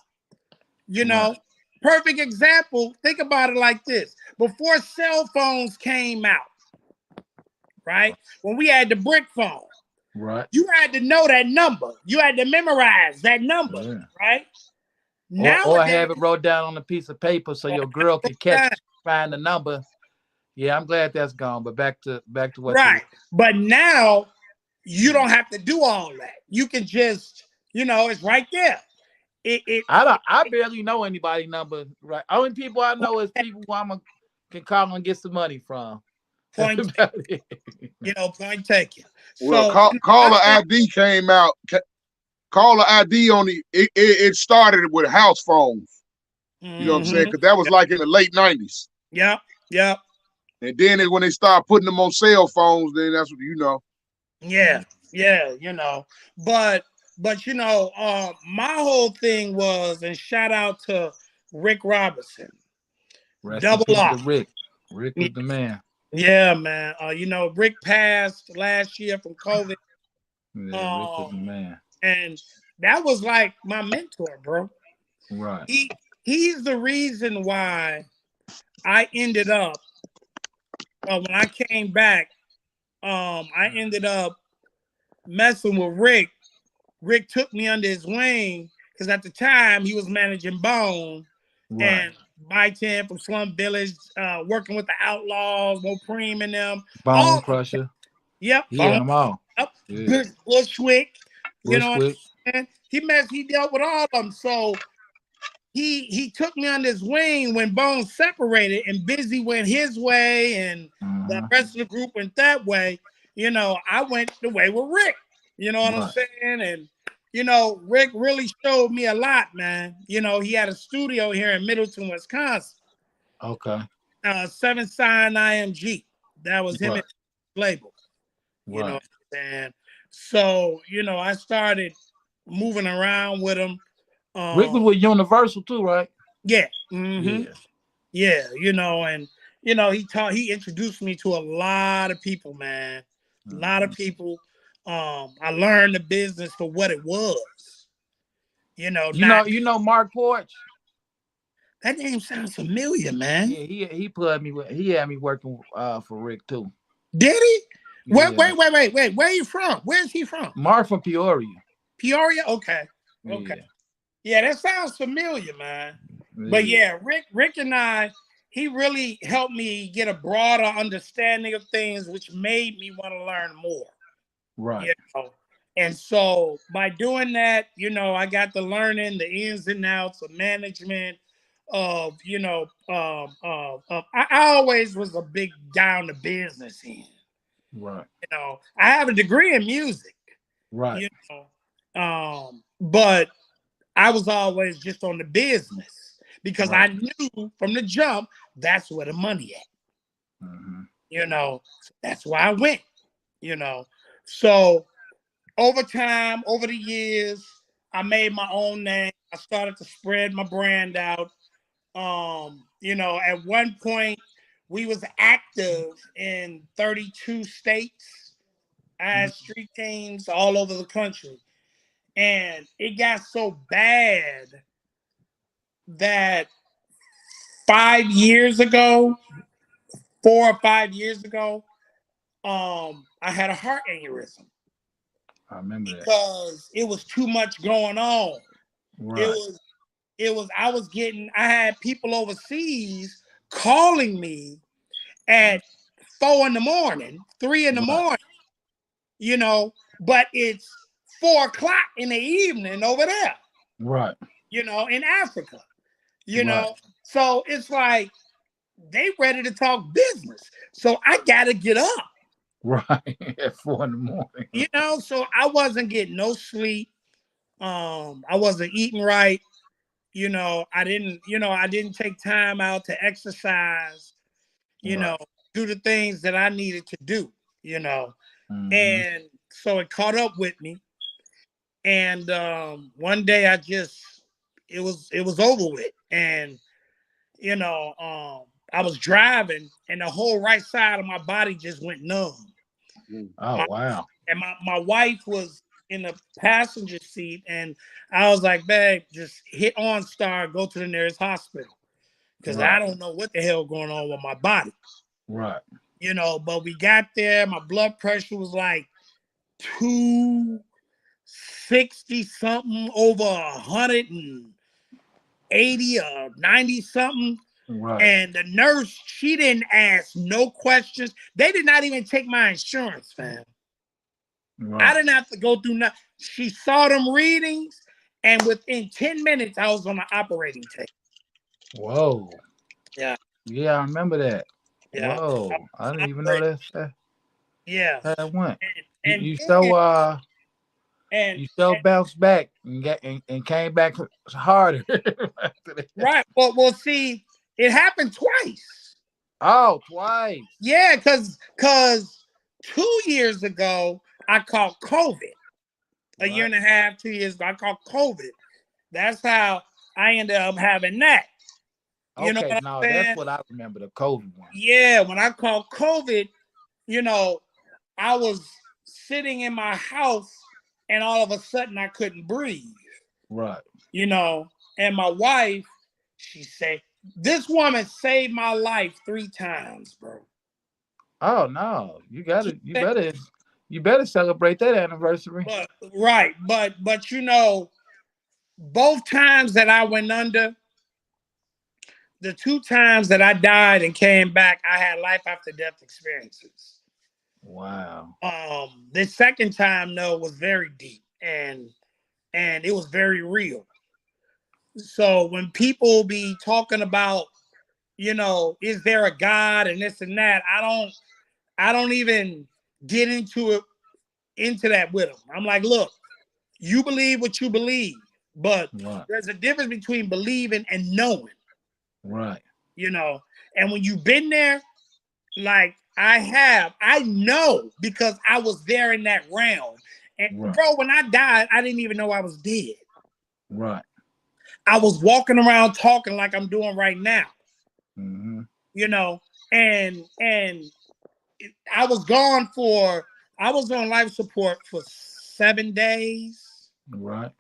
You Right. know, perfect example. Think about it like this: before cell phones came out, right? When we had the brick phone, Right. you had to know that number. You had to memorize that number, Yeah. right? Or Nowadays, have it wrote down on a piece of paper so your girl can find the number. Yeah, I'm glad that's gone. But back to what you were. right? But now you don't have to do all that. You can just, it's right there. It I barely know anybody number. Right. Only people I know is people who can call and get some money from. That's point, about it. point taken. Well, So caller ID came out. Caller ID on it started with house phones. You know what I'm saying? mhm, Because that was like in the late '90s. yep, yep, And then when they start putting them on cell phones, then that's what yeah, yeah, but my whole thing was, and shout out to Rick Robinson, Rest in Double peace R. to Rick. Rick was the man. Yeah, man. Rick passed last year from COVID. Yeah, Rick was the Um, man. and that was like my mentor, bro. Right. He's the reason why I ended up when I came back. I ended up messing with Rick. Rick took me under his wing because at the time he was managing Bone Right. and by 10 from Slum Village, working with the Outlaws, Mo Preem and them. Bone All Crusher. Yep, He had Bone them all. up, Yeah. Bushwick. You know what Bushwick. I'm saying? He dealt with all of them. So he took me on his wing when Bones separated and Busy went his way and the Uh-huh. rest of the group went that way. I went the way with Rick. You know what I'm Right. saying? And Rick really showed me a lot, man. He had a studio here in Middleton, Wisconsin. Okay. Seven Sign IMG. That was him Right. and his label. You know Right. what I'm saying? So, I started moving around with him. Rick was with Universal too, right? Yeah. Hmm. Yeah. Yeah, and he introduced me to a lot of people, man. A lot of Mhm. people. I learned the business for what it was. You Not know, you know Mark Porch. that name sounds familiar, man. Yeah, he put me with. He had me working for Rick too. Did he? Wait, Yeah, wait, wait, wait, wait. Where are you from? Where's he from? Mark from Peoria. Peoria? Okay. Okay. Yeah, Yeah, that sounds familiar, man. But yeah, yeah, Rick and I, he really helped me get a broader understanding of things, which made me want to learn more. right, You know. And so by doing that, I got to learning the ins and outs of management of, I always was a big down to business end. right, I have a degree in music, right, you but I was always just on the business because I right. knew from the jump that's where the money at. Hmm. So that's why I went. You know, so over time, over the years, I made my own name. I started to spread my brand out. At one point, we was active in 32 states. I had street teams all over the country. And it got so bad that 5 years ago, 4 or 5 years ago, I had a heart aneurysm I remember that. because it was too much going on. It Right, was, I had people overseas calling me at 4 in the morning, 3 in the right, morning, but it's 4 o'clock in the evening over there, right, in Africa, you right, know. So it's like they ready to talk business. So I gotta get up, right. At 4 in the morning. So I wasn't getting no sleep. I wasn't eating right. I didn't take time out to exercise, you Right. know, do the things that I needed to do, you know. Hmm. And so it caught up with me. And one day it was over with. And, I was driving and the whole right side of my body just went numb. Oh My wow. and my wife was in the passenger seat, and I was like, babe, just hit OnStar, go to the nearest hospital. Because I Right, don't know what the hell going on with my body. right, But we got there, my blood pressure was like 260 something over 180 or 90 something. right, And the nurse, she didn't ask no questions. They did not even take my insurance, fam. I right. didn't have to go through nothing. She saw them readings, and within 10 minutes, I was on the operating table. Whoa. Yeah, Yeah, I remember that. yeah. Whoa. I didn't even know Operating. that Yeah. that went. And You and you then so and, you so and bounced back and and came back harder after that. right. Well, see, it happened twice. Oh, twice. Yeah, because 2 years ago I caught COVID. A year Right. and a half, 2 years ago, I caught COVID. That's how I ended up having that. You know Okay, what now I'm that's saying? what I remember, the COVID one. Yeah, when I caught COVID, you know, I was sitting in my house and all of a sudden I couldn't breathe, Right. you know. And my wife, she said, this woman saved my life 3 times, bro. Oh no. She You said, better you better celebrate that anniversary. but right, but both times that I went under, the 2 times that I died and came back, I had life after death experiences. Wow. The second time though was very deep and it was very real. So when people be talking about, is there a God and this and that, I don't even get into that with them. I'm like, look, you believe what you believe, but Right. there's a difference between believing and knowing, Right. you know. And when you've been there, like I know because I was there in that realm. And Right. bro, when I died, I didn't even know I was dead. Right. I was walking around talking like I'm doing right now, Mm-hmm. you know, and I was gone for I was on life support for 7 days. Right.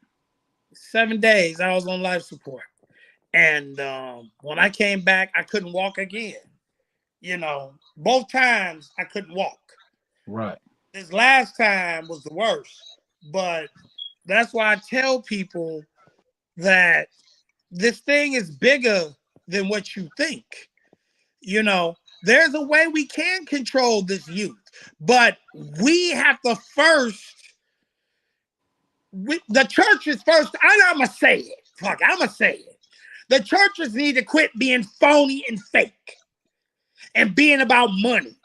7 days I was on life support. And when I came back, I couldn't walk again. You know, both times I couldn't walk. Right. This last time was the worst. But that's why I tell people that this thing is bigger than what you think. You know, there's a way we can control this youth, but we have to first. The churches first. I'm gonna say it. Fuck, I'm gonna say it. The churches need to quit being phony and fake and being about money.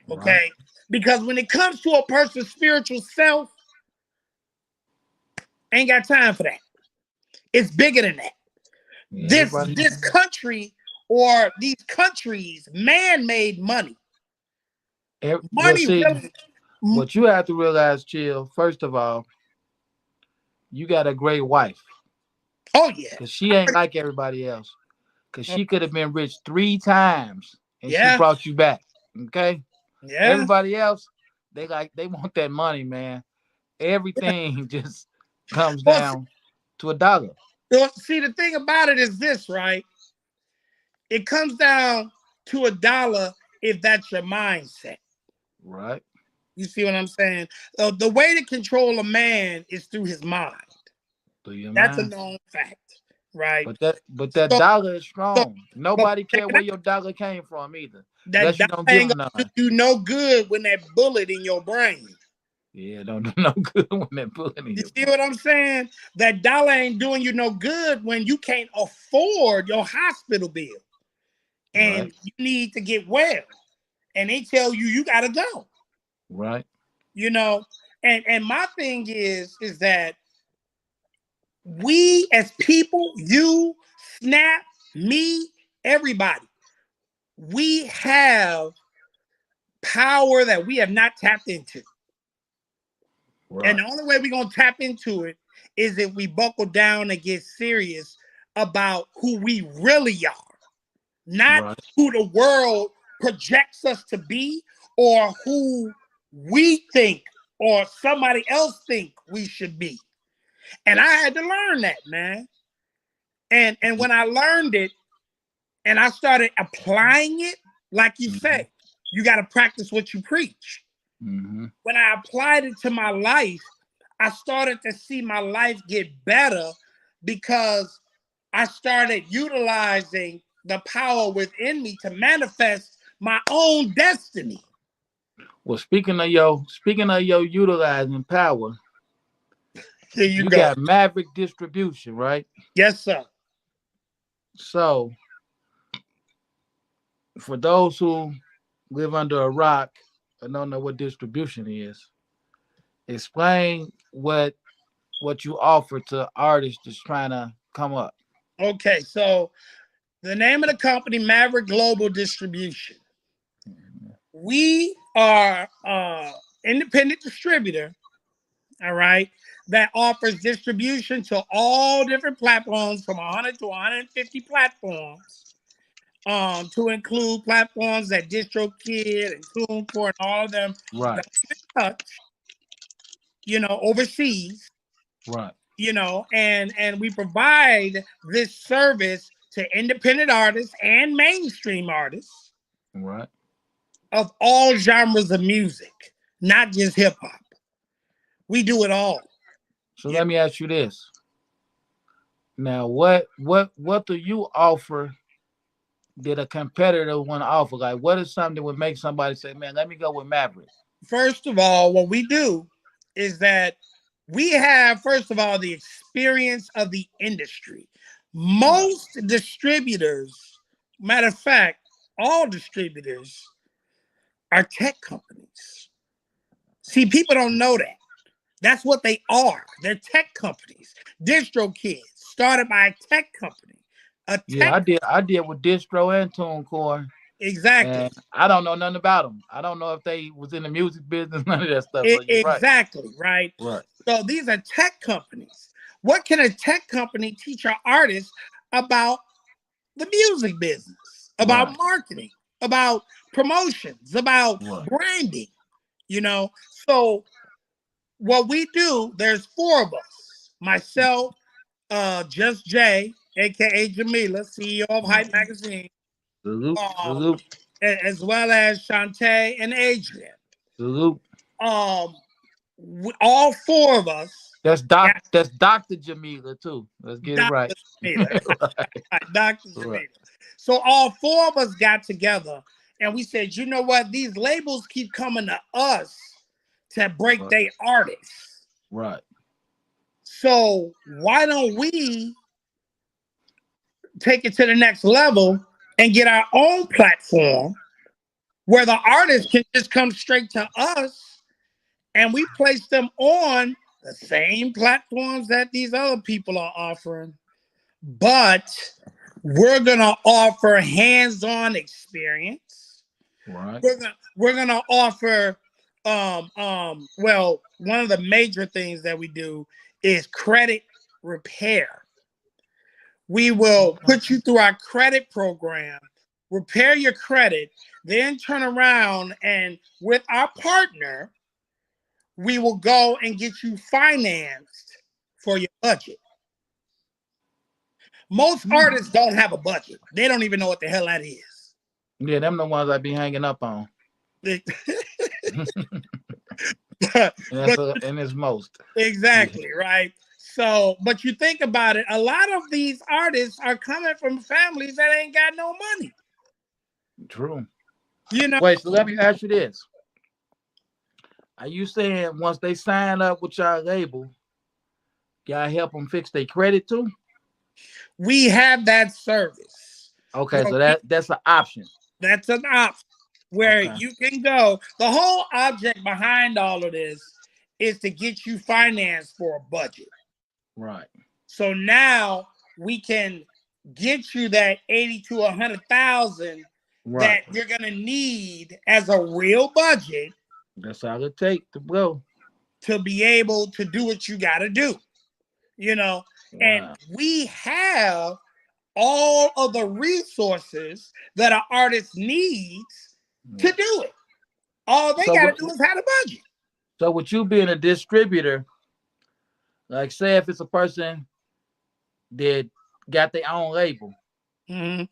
Right. Okay, because when it comes to a person's spiritual self, ain't got time for that. It's bigger than that. Yeah, This everybody. this country or these countries, man-made money. Well, Money see, really. what you have to realize, Chill. First of all, you got a great wife, Oh yeah, cause she ain't like everybody else. Cause she could have been rich 3 times, and she yeah, brought you back. Okay. yeah. Everybody else, they want that money, man. Everything just comes Well, down to $1. see, the thing about it is this, right? It comes down to $1 if that's your mindset. Right. You see what I'm saying? The way to control a man is through his mind. Do you That's a mind? known fact, right? But that So, dollar is so strong. but Nobody check care it where out. your dollar came from either. That Unless you dollar don't give ain't them gonna none. do you no good when that bullet in your brain. Yeah, don't do no good when that bullet in You your see brain. what I'm saying? That dollar ain't doing you no good when you can't afford your hospital bill Right. and you need to get well. And they tell you you gotta go. Right. You know, and my thing is that we as people, you, Snap, me, everybody, we have power that we have not tapped into. And Right. the only way we're gonna tap into it is if we buckle down and get serious about who we really are, not Right. who the world projects us to be or who we think or somebody else think we should be. And I had to learn that, man. And when I learned it and I started applying it, like you Mm-hmm. say, you got to practice what you preach. Mm-hmm. When I applied it to my life, I started to see my life get better because I started utilizing the power within me to manifest my own destiny. Well, speaking of your utilizing power, Here you you go. got Maverick distribution, right? Yes, sir. So for those who live under a rock and don't know what distribution is, explain what you offer to artists that's trying to come up. Okay, so the name of the company, Maverick Global Distribution. We are independent distributor, all right, that offers distribution to all different platforms from 100 to 150 platforms, to include platforms that DistroKid and TuneCore and all of them Right. don't even touch, overseas, Right. and we provide this service to independent artists and mainstream artists Right. of all genres of music, not just hip hop. We do it all. So You let me ask you this. Now, what do you offer that a competitor want to offer? Like, what is something that would make somebody say, "Man, let me go with Maverick"? First of all, what we do is that we have, first of all, the experience of the industry. Right. Most distributors, matter of fact, all distributors are tech companies. See, people don't know that. That's what they are. They're tech companies. Distro Kids started by a tech company. A Yeah, tech I did with Distro and TuneCore, exactly. and I don't know nothing about them. I don't know if they was in the music business, none of that stuff. So you're right. Exactly, right? Right. So these are tech companies. What can a tech company teach our artists about the music business, about Right. marketing, about promotions, about Right. branding? You know, so what we do, there's four of us. Myself, Just Jay, aka Jamila, CEO of Right. Hype Magazine, Salute. um, Salute. as well as Shantae and Adrian. Salute. Um, all four of us got That's Dr. Jamila too. Let's get it right. Dr. Jamila. Right. Right, Dr. Right. Jamila. So all four of us got together and we said, you know what? These labels keep coming to us to break Right. their artists. Right. So why don't we take it to the next level and get our own platform where the artists can just come straight to us and we place them on the same platforms that these other people are offering, but we're gonna offer hands-on experience. Right. We're gonna offer well, one of the major things that we do is credit repair. We will Okay. put you through our credit program, repair your credit, then turn around and with our partner, we will go and get you financed for your budget. Most artists don't have a budget. They don't even know what the hell that is. Yeah, them the ones I be hanging up on. but, but And it's most. Yeah. exactly, right? So, but you think about it, a lot of these artists are coming from families that ain't got no money. True. You know, Wait, so let me ask you this. Are you saying once they sign up with your label, y'all help them fix their credit too? we have that service. Okay, Where so that's an option. that's an option where Okay. you can go. The whole object behind all of this is to get you financed for a budget. Right. So now we can get you that 80 to 100,000 Right. that you're gonna need as a real budget That's all it takes to go. to be able to do what you gotta do. You know, and Wow. we have all of the resources that an artist needs to Yeah. do it. All they So got to what do is have a budget. so with you being a distributor, like say if it's a person that got their own label, Mhm.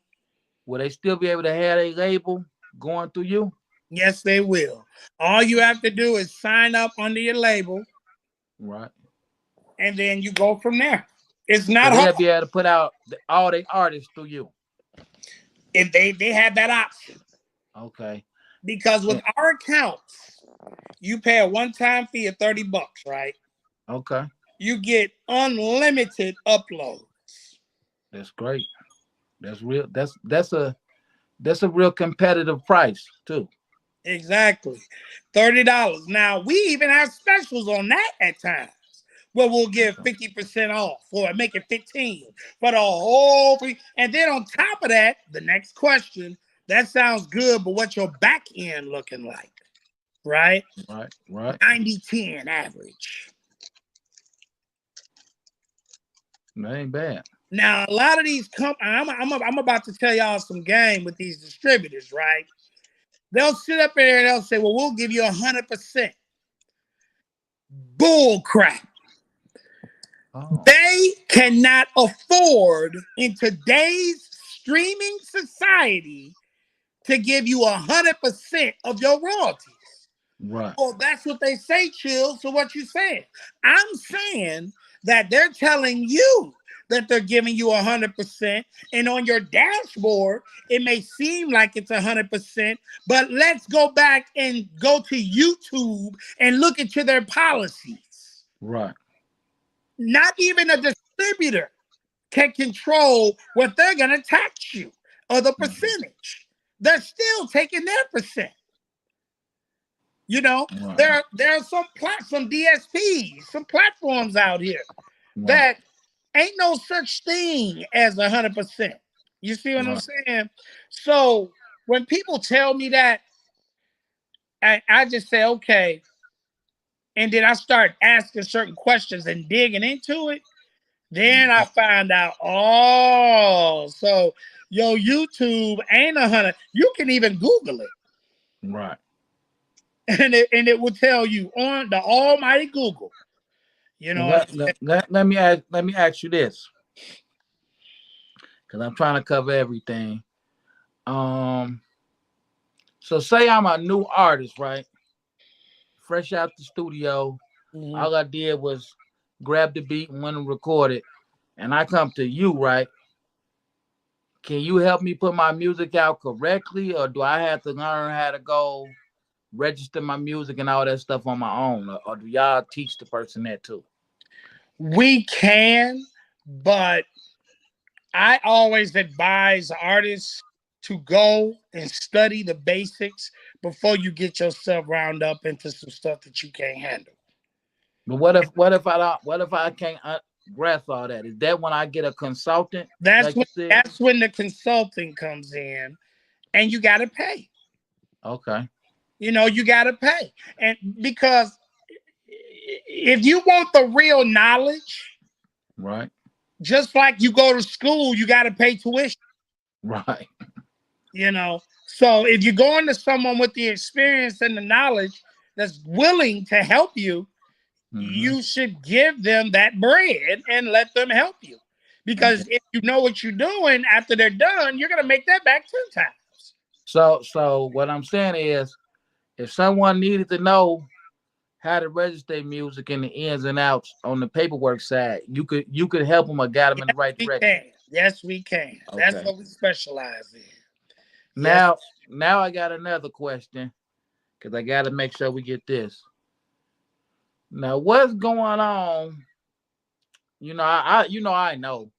will they still be able to have a label going through you? Yes, they will. All you have to do is sign up under your label, Right. and then you go from there. It's So not hard they'll be able to put out all their artists through you. if they have that option. Okay. Because with Eh, our accounts, you pay a one-time fee of $30, right? Okay. You get unlimited uploads. That's great. That's real. That's a real competitive price too. Exactly. $30. Now we even have specials on that at times where we'll give Okay. 50% off or make it 15 for the whole thing. And then on top of that, the next question, that sounds good, but what's your back end looking like? Right? Right. Right. 90-10 average. That ain't bad. Now, a lot of these I'm about to tell y'all some game with these distributors, right? They'll sit up there and they'll say, well, we'll give you 100%. Bull crap. Oh. They cannot afford in today's streaming society to give you 100% of your royalties. Right. Well, that's what they say, Chill. So what you saying? I'm saying that they're telling you that they're giving you 100%, and on your dashboard, it may seem like it's 100%, but let's go back and go to YouTube and look into their policies. Right. Not even a distributor can control what they're going to tax you or the percentage. They're still taking their percent. You know, Right. there are some DSPs, some platforms out here Right. that ain't no such thing as 100%. You see what I'm Right. saying? So when people tell me that, I just say, okay. And then I start asking certain questions and digging into it. Then I find out, oh, so yo, YouTube ain't 100. You can even Google it, Right. and it will tell you on the almighty Google. You know Well, what I'm saying? let me ask you this, because I'm trying to cover everything. Um, so say I'm a new artist, right? Fresh out the studio. Mhm. All I did was grab the beat and went and record it, and I come to you, right? Can you help me put my music out correctly, or do I have to learn how to go register my music and all that stuff on my own, or do y'all teach the person that too? We can, but I always advise artists to go and study the basics before you get yourself round up into some stuff that you can't handle. But what if I can't grasp all that? Is that when I get a consultant, That's like when you said? that's when the consulting comes in, and you got to pay. Okay, You know, you got to pay, and because if you want the real knowledge, right, just like you go to school, you got to pay tuition. right. You know, so if you're going to someone with the experience and the knowledge that's willing to help you, Hmm. you should give them that bread and let them help you. Okay. Because if you know what you're doing after they're done, you're gonna make that back 10 times. So what I'm saying is, if someone needed to know how to register their music and the ins and outs on the paperwork side, you could help them or guide them in the right We direction. can. Yes, we can. That's Okay. what we specialize in. Yes. Now I got another question because I got to make sure we get this. Now, what's going on? I know,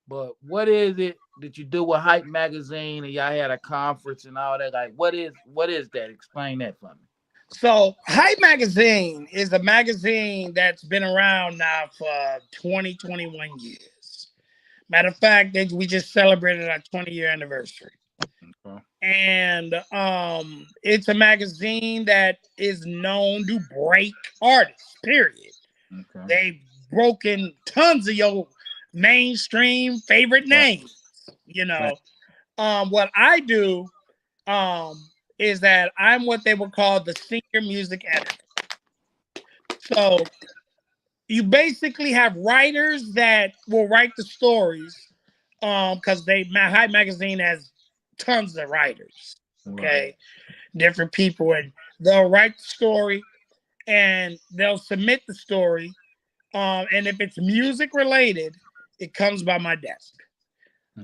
but what is it that you do with Hype Magazine and y'all had a conference and all that? Like, what is that? Explain that for me. So Hype Magazine is a magazine that's been around now for 21 years. Matter of fact, we just celebrated our 20-year anniversary. Okay. And it's a magazine that is known to break artists, period. Okay. They've broken tons of your mainstream favorite Right. names. You Right. know, what I do um, is that I'm what they would call the senior music editor. So you basically have writers that will write the stories because Hype Magazine has tons of writers. Right. Okay, different people, and they'll write the story and they'll submit the story. And if it's music related, it comes by my desk.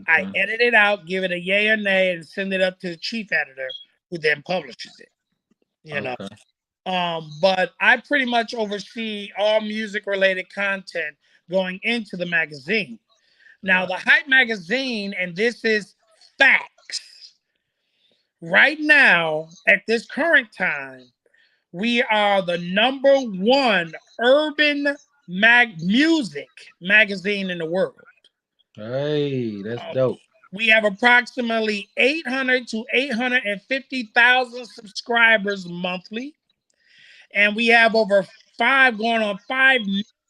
I Okay. edit it out, give it a yay or nay, and send it up to the chief editor, who then publishes it. You know, Okay. but I pretty much oversee all music related content going into the magazine. Now, Right. the Hype magazine, and this is facts. Right now, at this current time, we are the number one urban music magazine in the world. Hey, that's Uh, dope. we have approximately 800 to 850,000 subscribers monthly, and we have over going on 5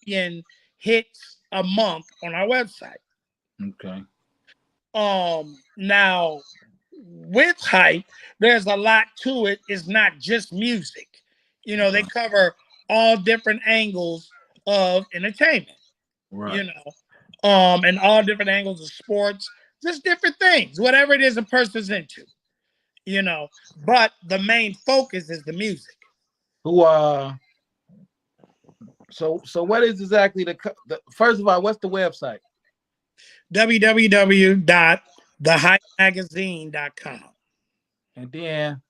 million hits a month on our website. Okay. Now with Hype, there's a lot to it. It's not just music. You know, they Okay. cover all different angles of entertainment, you Right. know, and all different angles of sports, just different things, whatever it is a person's into, you know. But the main focus is the music. Who so what is exactly the first of all, what's the website? www.thehypemagazine.com. And then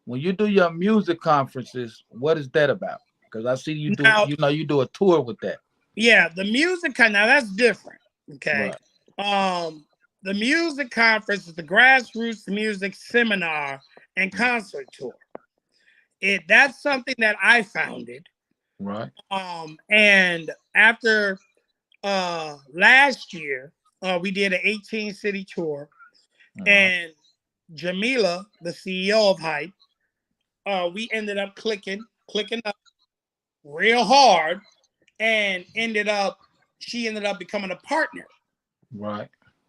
when you do your music conferences, what is that about? Because I see you do, Now, you do a tour with that. yeah, the music now that's different. Okay. Right. Um, the music conference is the grassroots music seminar and concert tour. That's something that I founded. Right. And after last year, we did an 18 city tour, Right. and Jamila, the CEO of Hype, we ended up clicking up real hard, and she ended up becoming a partner. Right.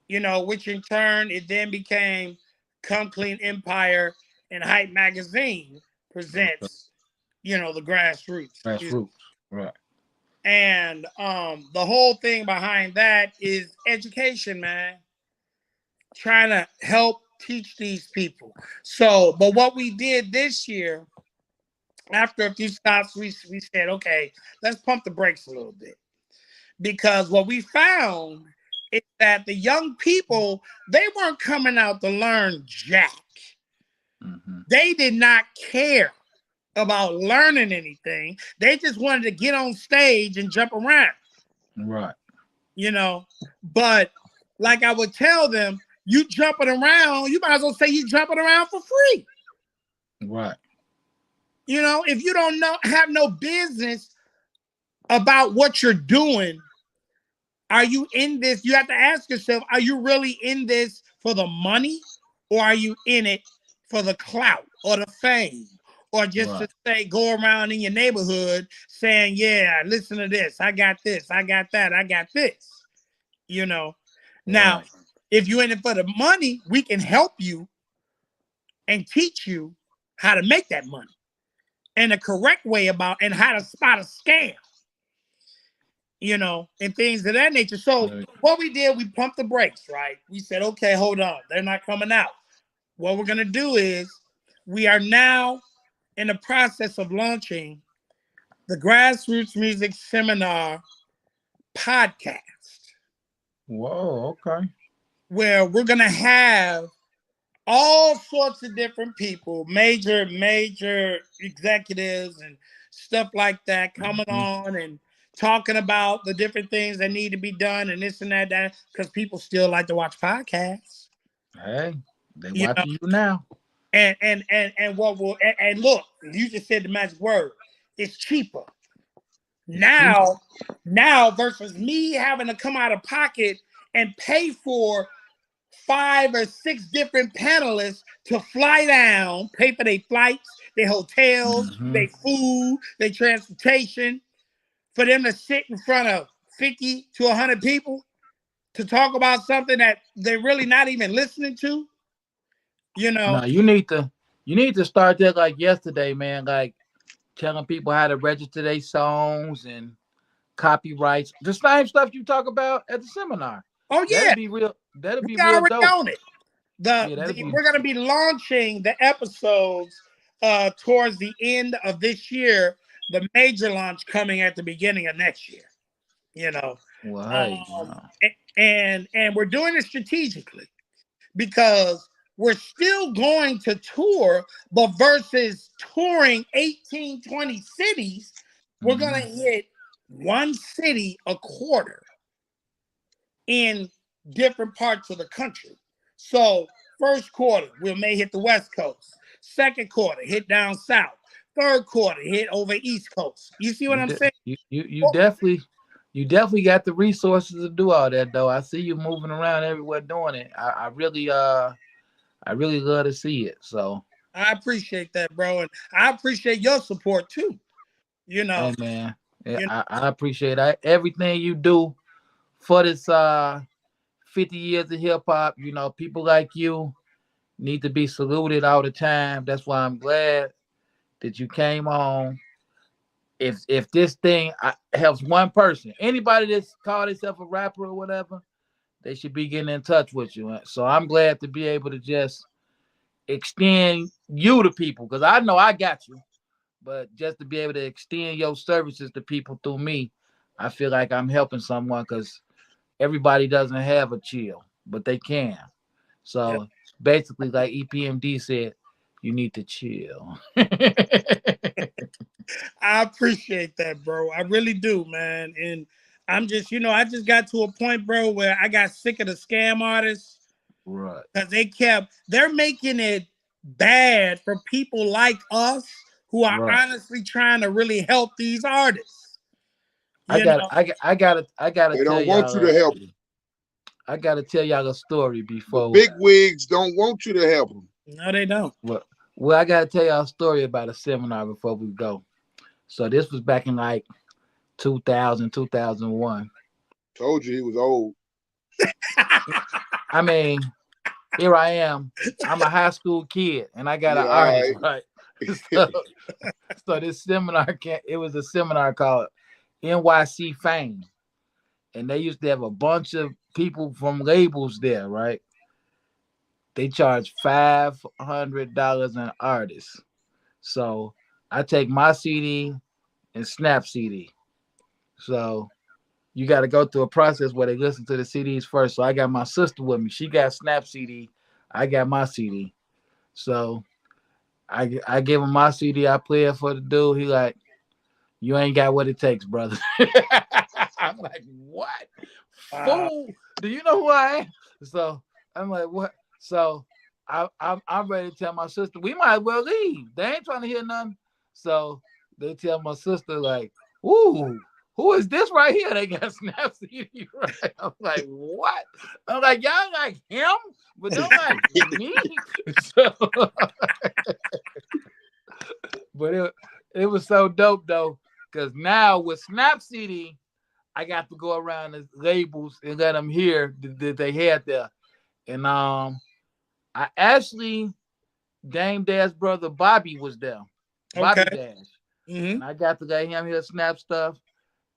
Which in turn it then became Come Clean Empire and Hype Magazine Okay. presents, the grassroots. Grassroots. Right. And the whole thing behind that is education, man. Trying to help teach these people. So, but what we did this year, after a few stops, we said, okay, let's pump the brakes a little bit. Because what we found is that the young people, they weren't coming out to learn jack. Mm-hmm. They did not care about learning anything. They just wanted to get on stage and jump around, Right. you know. But like I would tell them, you jumping around, you might as well say you jumping around for free. Right. If you don't have no business about what you're doing, are you in this? You have to ask yourself, are you really in this for the money, or are you in it for the clout or the fame, or just to Right. say, go around in your neighborhood saying, yeah, listen to this. I got this. I got that. I got this. Now, Right. if you're in it for the money, we can help you and teach you how to make that money and the correct way and how to spot a scam, and things of that nature. So Right. what we did, we pumped the brakes, right? We said, okay, hold on. They're not coming out. What we're going to do is we are now in the process of launching the Grassroots Music Seminar podcast, Whoa. Okay. where we're going to have all sorts of different people, major executives and stuff like that coming Mm-hmm. on and talking about the different things that need to be done and this and that, because people still like to watch podcasts, Hey, they you know. watching you now. And what will and look, you just said the magic word. It's cheaper It's cheap. now versus me having to come out of pocket and pay for 5 or 6 different panelists to fly down, pay for their flights, their hotels, Mm-hmm. their food, their transportation, for them to sit in front of 50 to 100 people to talk about something that they're really not even listening to, you No, know. you need to start that like yesterday, man. Like telling people how to register their songs and copyrights. The same stuff you talk about at the seminar. Oh That'll yeah, be real. That'll we be real already dope. on it. The, Yeah, that'll the be. we're gonna be launching the episodes towards the end of this year. The major launch coming at the beginning of next year. You know, Well, hey, um, and we're doing it strategically because we're still going to tour, but versus touring 18, 20 cities, we're gonna mm-hmm. hit one city a quarter in different parts of the country. So first quarter, we may hit the West Coast. Second quarter, hit down south. Third quarter, hit over East Coast. You see what You, I'm de- saying? you definitely got the resources to do all that though. I see you moving around everywhere doing it. I really love to see it. So, I appreciate that, bro, and I appreciate your support too. You know, hey man, you know, I appreciate everything you do for this 50 years of hip hop. People like you need to be saluted all the time. That's why I'm glad that you came on. If this thing helps one person, anybody that's called themselves a rapper or whatever, they should be getting in touch with you. So I'm glad to be able to just extend you to people because I know I got you, but just to be able to extend your services to people through me, I feel like I'm helping someone because everybody doesn't have a chill, but they can. yeah. So basically, like EPMD said, you need to chill. I appreciate that, bro. I really do, man. And I'm just, I just got to a point, bro, where I got sick of the scam artists Right. because they're making it bad for people like us who are Right. honestly trying to really help these artists. I You got know, I gotta They tell don't want you y'all to help them. I gotta tell y'all a story The before. big wigs don't want you to help them. no, they don't. Well, I gotta tell y'all a story about a seminar before we go. So this was back in like 2000, 2001. Told you he was old. I mean, here I am. I'm a high school kid and I got an Yeah, all artist, right. right? So, so this seminar it was a seminar called NYC Fame. And they used to have a bunch of people from labels there, right? They charge $500 an artist. So I take my CD and Snap CD. So you got to go through a process where they listen to the CDs first. So I got my sister with me. She got Snap CD. I got my CD. So I give him my CD. I play it for the dude. He like, you ain't got what it takes, brother. I'm like, what? Wow. Fool? Do you know who I am? So I'm like, what? So I'm ready to tell my sister, we might as well leave. They ain't trying to hear nothing. So they tell my sister, like, ooh, who is this right here? They got Snap CD, right? I'm like, what? I'm like, y'all like him, but don't like me. So, but it was so dope though, because now with Snap CD, I got to go around the labels and let them hear that they had there. And I actually Dame Dash's brother Bobby was there, Bobby Okay. Dash, Mm-hmm. and I got to let him hear Snap stuff,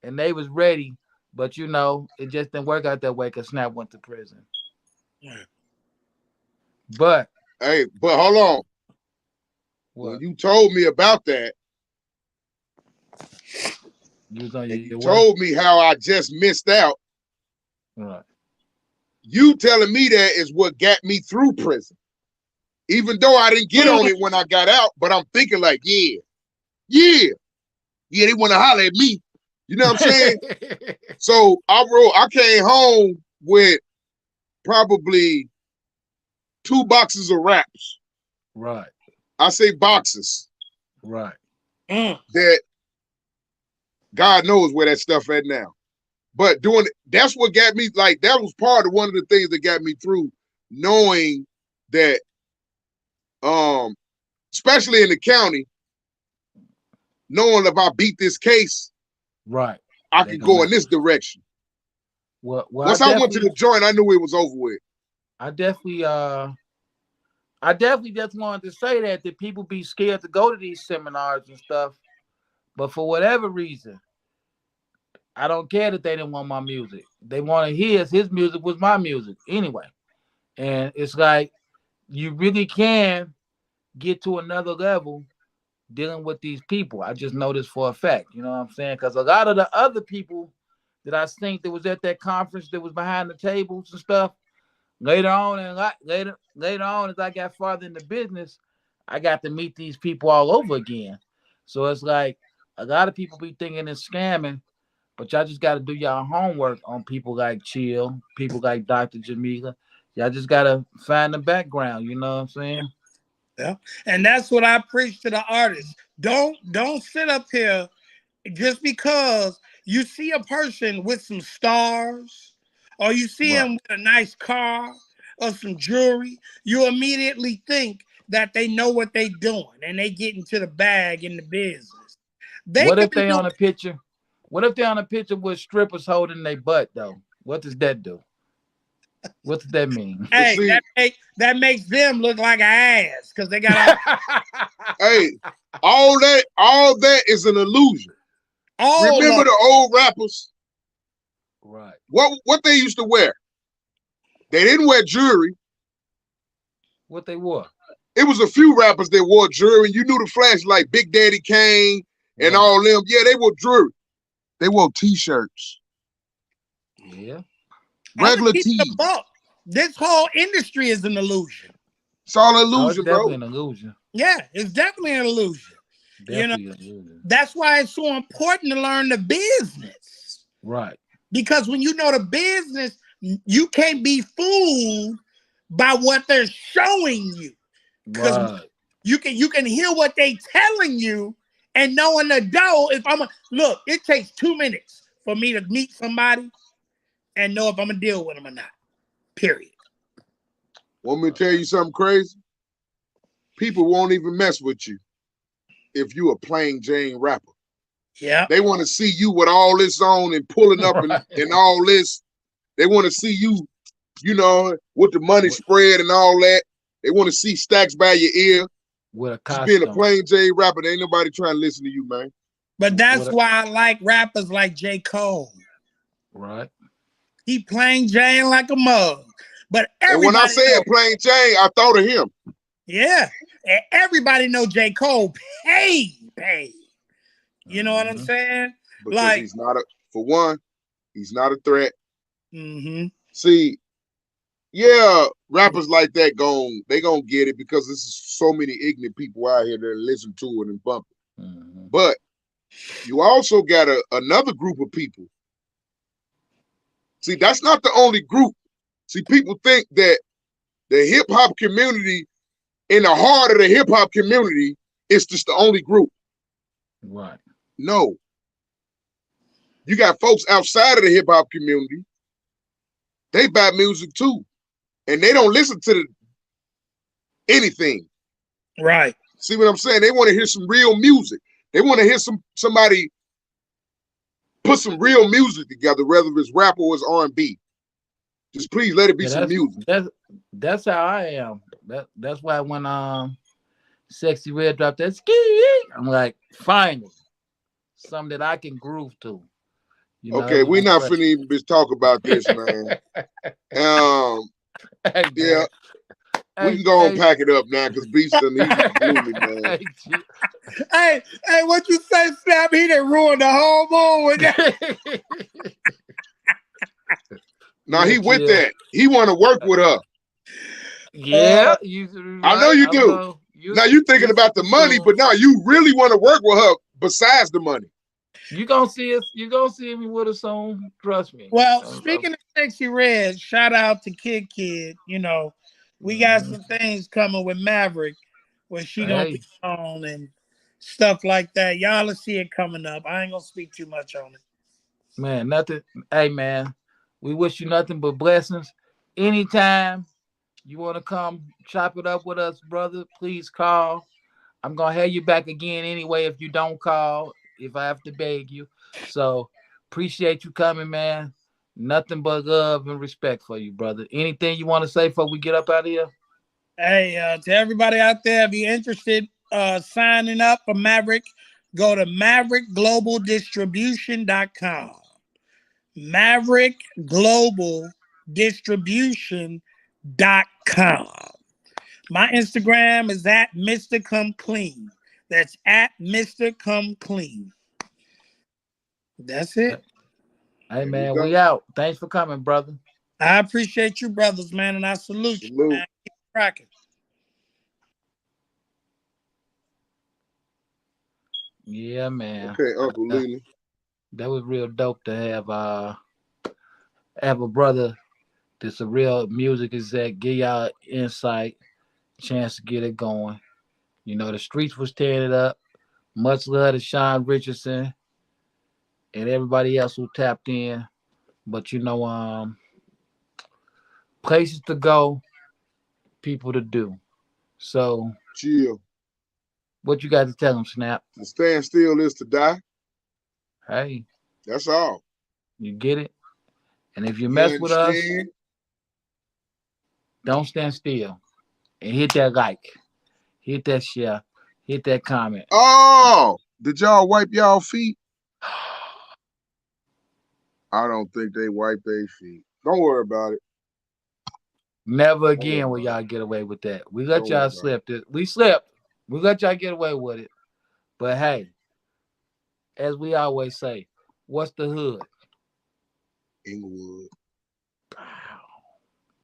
and they was ready, but it just didn't work out that way because Snap went to prison. But Hey, but hold on. When what? you told me about that, You was on and your you what? told me how I just missed out, Right. you telling me that is what got me through prison. Even though I didn't get on it when I got out, but I'm thinking like, yeah, they want to holler at me. You know what I'm saying? So I came home with probably 2 boxes of raps. Right. I say boxes Right. that God knows where that stuff at now. But that's what got me, like, that was part of one of the things that got me through, knowing that, especially in the county, knowing if I beat this case, Right. I They could go gonna in this direction. well Once I went to the joint, I knew it was over with. I definitely I definitely just wanted to say that people be scared to go to these seminars and stuff. But for whatever reason, I don't care that they didn't want my music. They wanted his. His music was my music anyway. And it's like you really can get to another level dealing with these people. I just know this for a fact. You know what I'm saying? Because a lot of the other people that I think that was at that conference that was behind the tables and stuff, later on, as I got farther in the business, I got to meet these people all over again. So it's like a lot of people be thinking it's scamming, but y'all just got to do y'all homework on people like Chill, people like Dr. Jamila. Y'all just got to find the background. You know what I'm saying? Yeah. And that's what I preach to the artists. Don't sit up here just because you see a person with some stars or you see Right. him with a nice car or some jewelry, you immediately think that they know what they doing and they get into the bag in the business. They What can if they do. on a picture? What if they on a picture with strippers holding their butt though? What does that do? What does that mean? But Hey, see, that makes them look like an ass because they got all hey, all that is an illusion. all Remember of the old rappers? Right. What they used to wear? They didn't wear jewelry. What they wore? It was a few rappers that wore jewelry. You knew the flash, like Big Daddy Kane and Right. all them. Yeah, they wore jewelry. They wore t-shirts, Yeah. I'm gonna regular keep it a tees. buck. This whole industry is an illusion. It's all Oh, it's illusion, definitely bro. an illusion. Yeah, it's definitely an illusion. You know, Definitely an illusion. that's why it's so important to learn the business. Right. Because when you know the business, you can't be fooled by what they're showing you. Because Right. You can hear what they telling you and knowing the dough. If look, it takes 2 minutes for me to meet somebody and know if I'm gonna deal with them or not. Period. Want me to tell you something crazy? People won't even mess with you if you a plain Jane rapper. Yeah. They want to see you with all this on and pulling up and all this. They want to see you, with the money spread and all that. They want to see stacks by your ear. With a Just being a costume. plain Jane rapper, there ain't nobody trying to listen to you, man. But that's why I like rappers like J. Cole. Right. He plain Jane like a mug. But And when I everybody said plain Jane, I thought of him. Yeah. And everybody know J. Cole paid. You know what I'm saying? Because he's not he's not a threat. Mm-hmm. See, yeah, rappers like that they gonna get it because there's so many ignorant people out here that listen to it and bump it. Mm-hmm. But you also got another group of people. See, that's not the only group. See, people think that the hip hop community, in the heart of the hip hop community, is just the only group. Right. No. You got folks outside of the hip hop community. They buy music too. And they don't listen to anything. Right. See what I'm saying? They want to hear some real music. They want to hear somebody put some real music together, whether it's rap or it's R&B. Just please let it be some music. That's how I am. That's why when Sexy Red dropped that ski, I'm like, finally, something that I can groove to. Okay, we're not finna even talk about this, man. Hey, yeah. We can go and pack it up now because Beast done he's gloomy, man. Hey, what you say, Snap? He done ruined the whole mood with that. Now he with that. He want to work with her. Yeah, I know you do. Now you thinking about the money, but now you really want to work with her besides the money. You gonna see us. You gonna see me with a song. Trust me. Well, speaking of Sexy Red, shout out to Kid. We got some things coming with Maverick, where she gonna be on and stuff like that. Y'all will see it coming up. I ain't gonna speak too much on it. Man, nothing. Hey, man, we wish you nothing but blessings. Anytime you want to come chop it up with us, brother, please call. I'm gonna have you back again anyway if you don't call. If I have to beg you. So appreciate you coming, man. Nothing but love and respect for you, brother. Anything you want to say before we get up out of here? Hey, to everybody out there, if you're interested signing up for Maverick, go to maverickglobaldistribution.com. maverickglobaldistribution.com. My Instagram is at Mr. Come Clean. That's at Mr. Come Clean. That's it. Hey, man, we out. Thanks for coming, brother. I appreciate you, brothers, man, and I salute you, man. Keep cracking. Yeah, man. Okay, Uncle Leland. That was real dope to have a brother that's a real music exec, give y'all insight, chance to get it going. The streets was tearing it up. Much love to Sean Richardson and everybody else who tapped in. But places to go, people to do. So chill. What you got to tell them, Snap? To stand still is to die. Hey. That's all. You get it? And if you mess with us, don't stand still. And hit that like. Hit that share. Hit that comment. Oh, did y'all wipe y'all feet? I don't think they wipe their feet. Don't worry about it. Never again will y'all get away with that. We let y'all slip. We slipped. We let y'all get away with it. But hey, as we always say, what's the hood? Inglewood.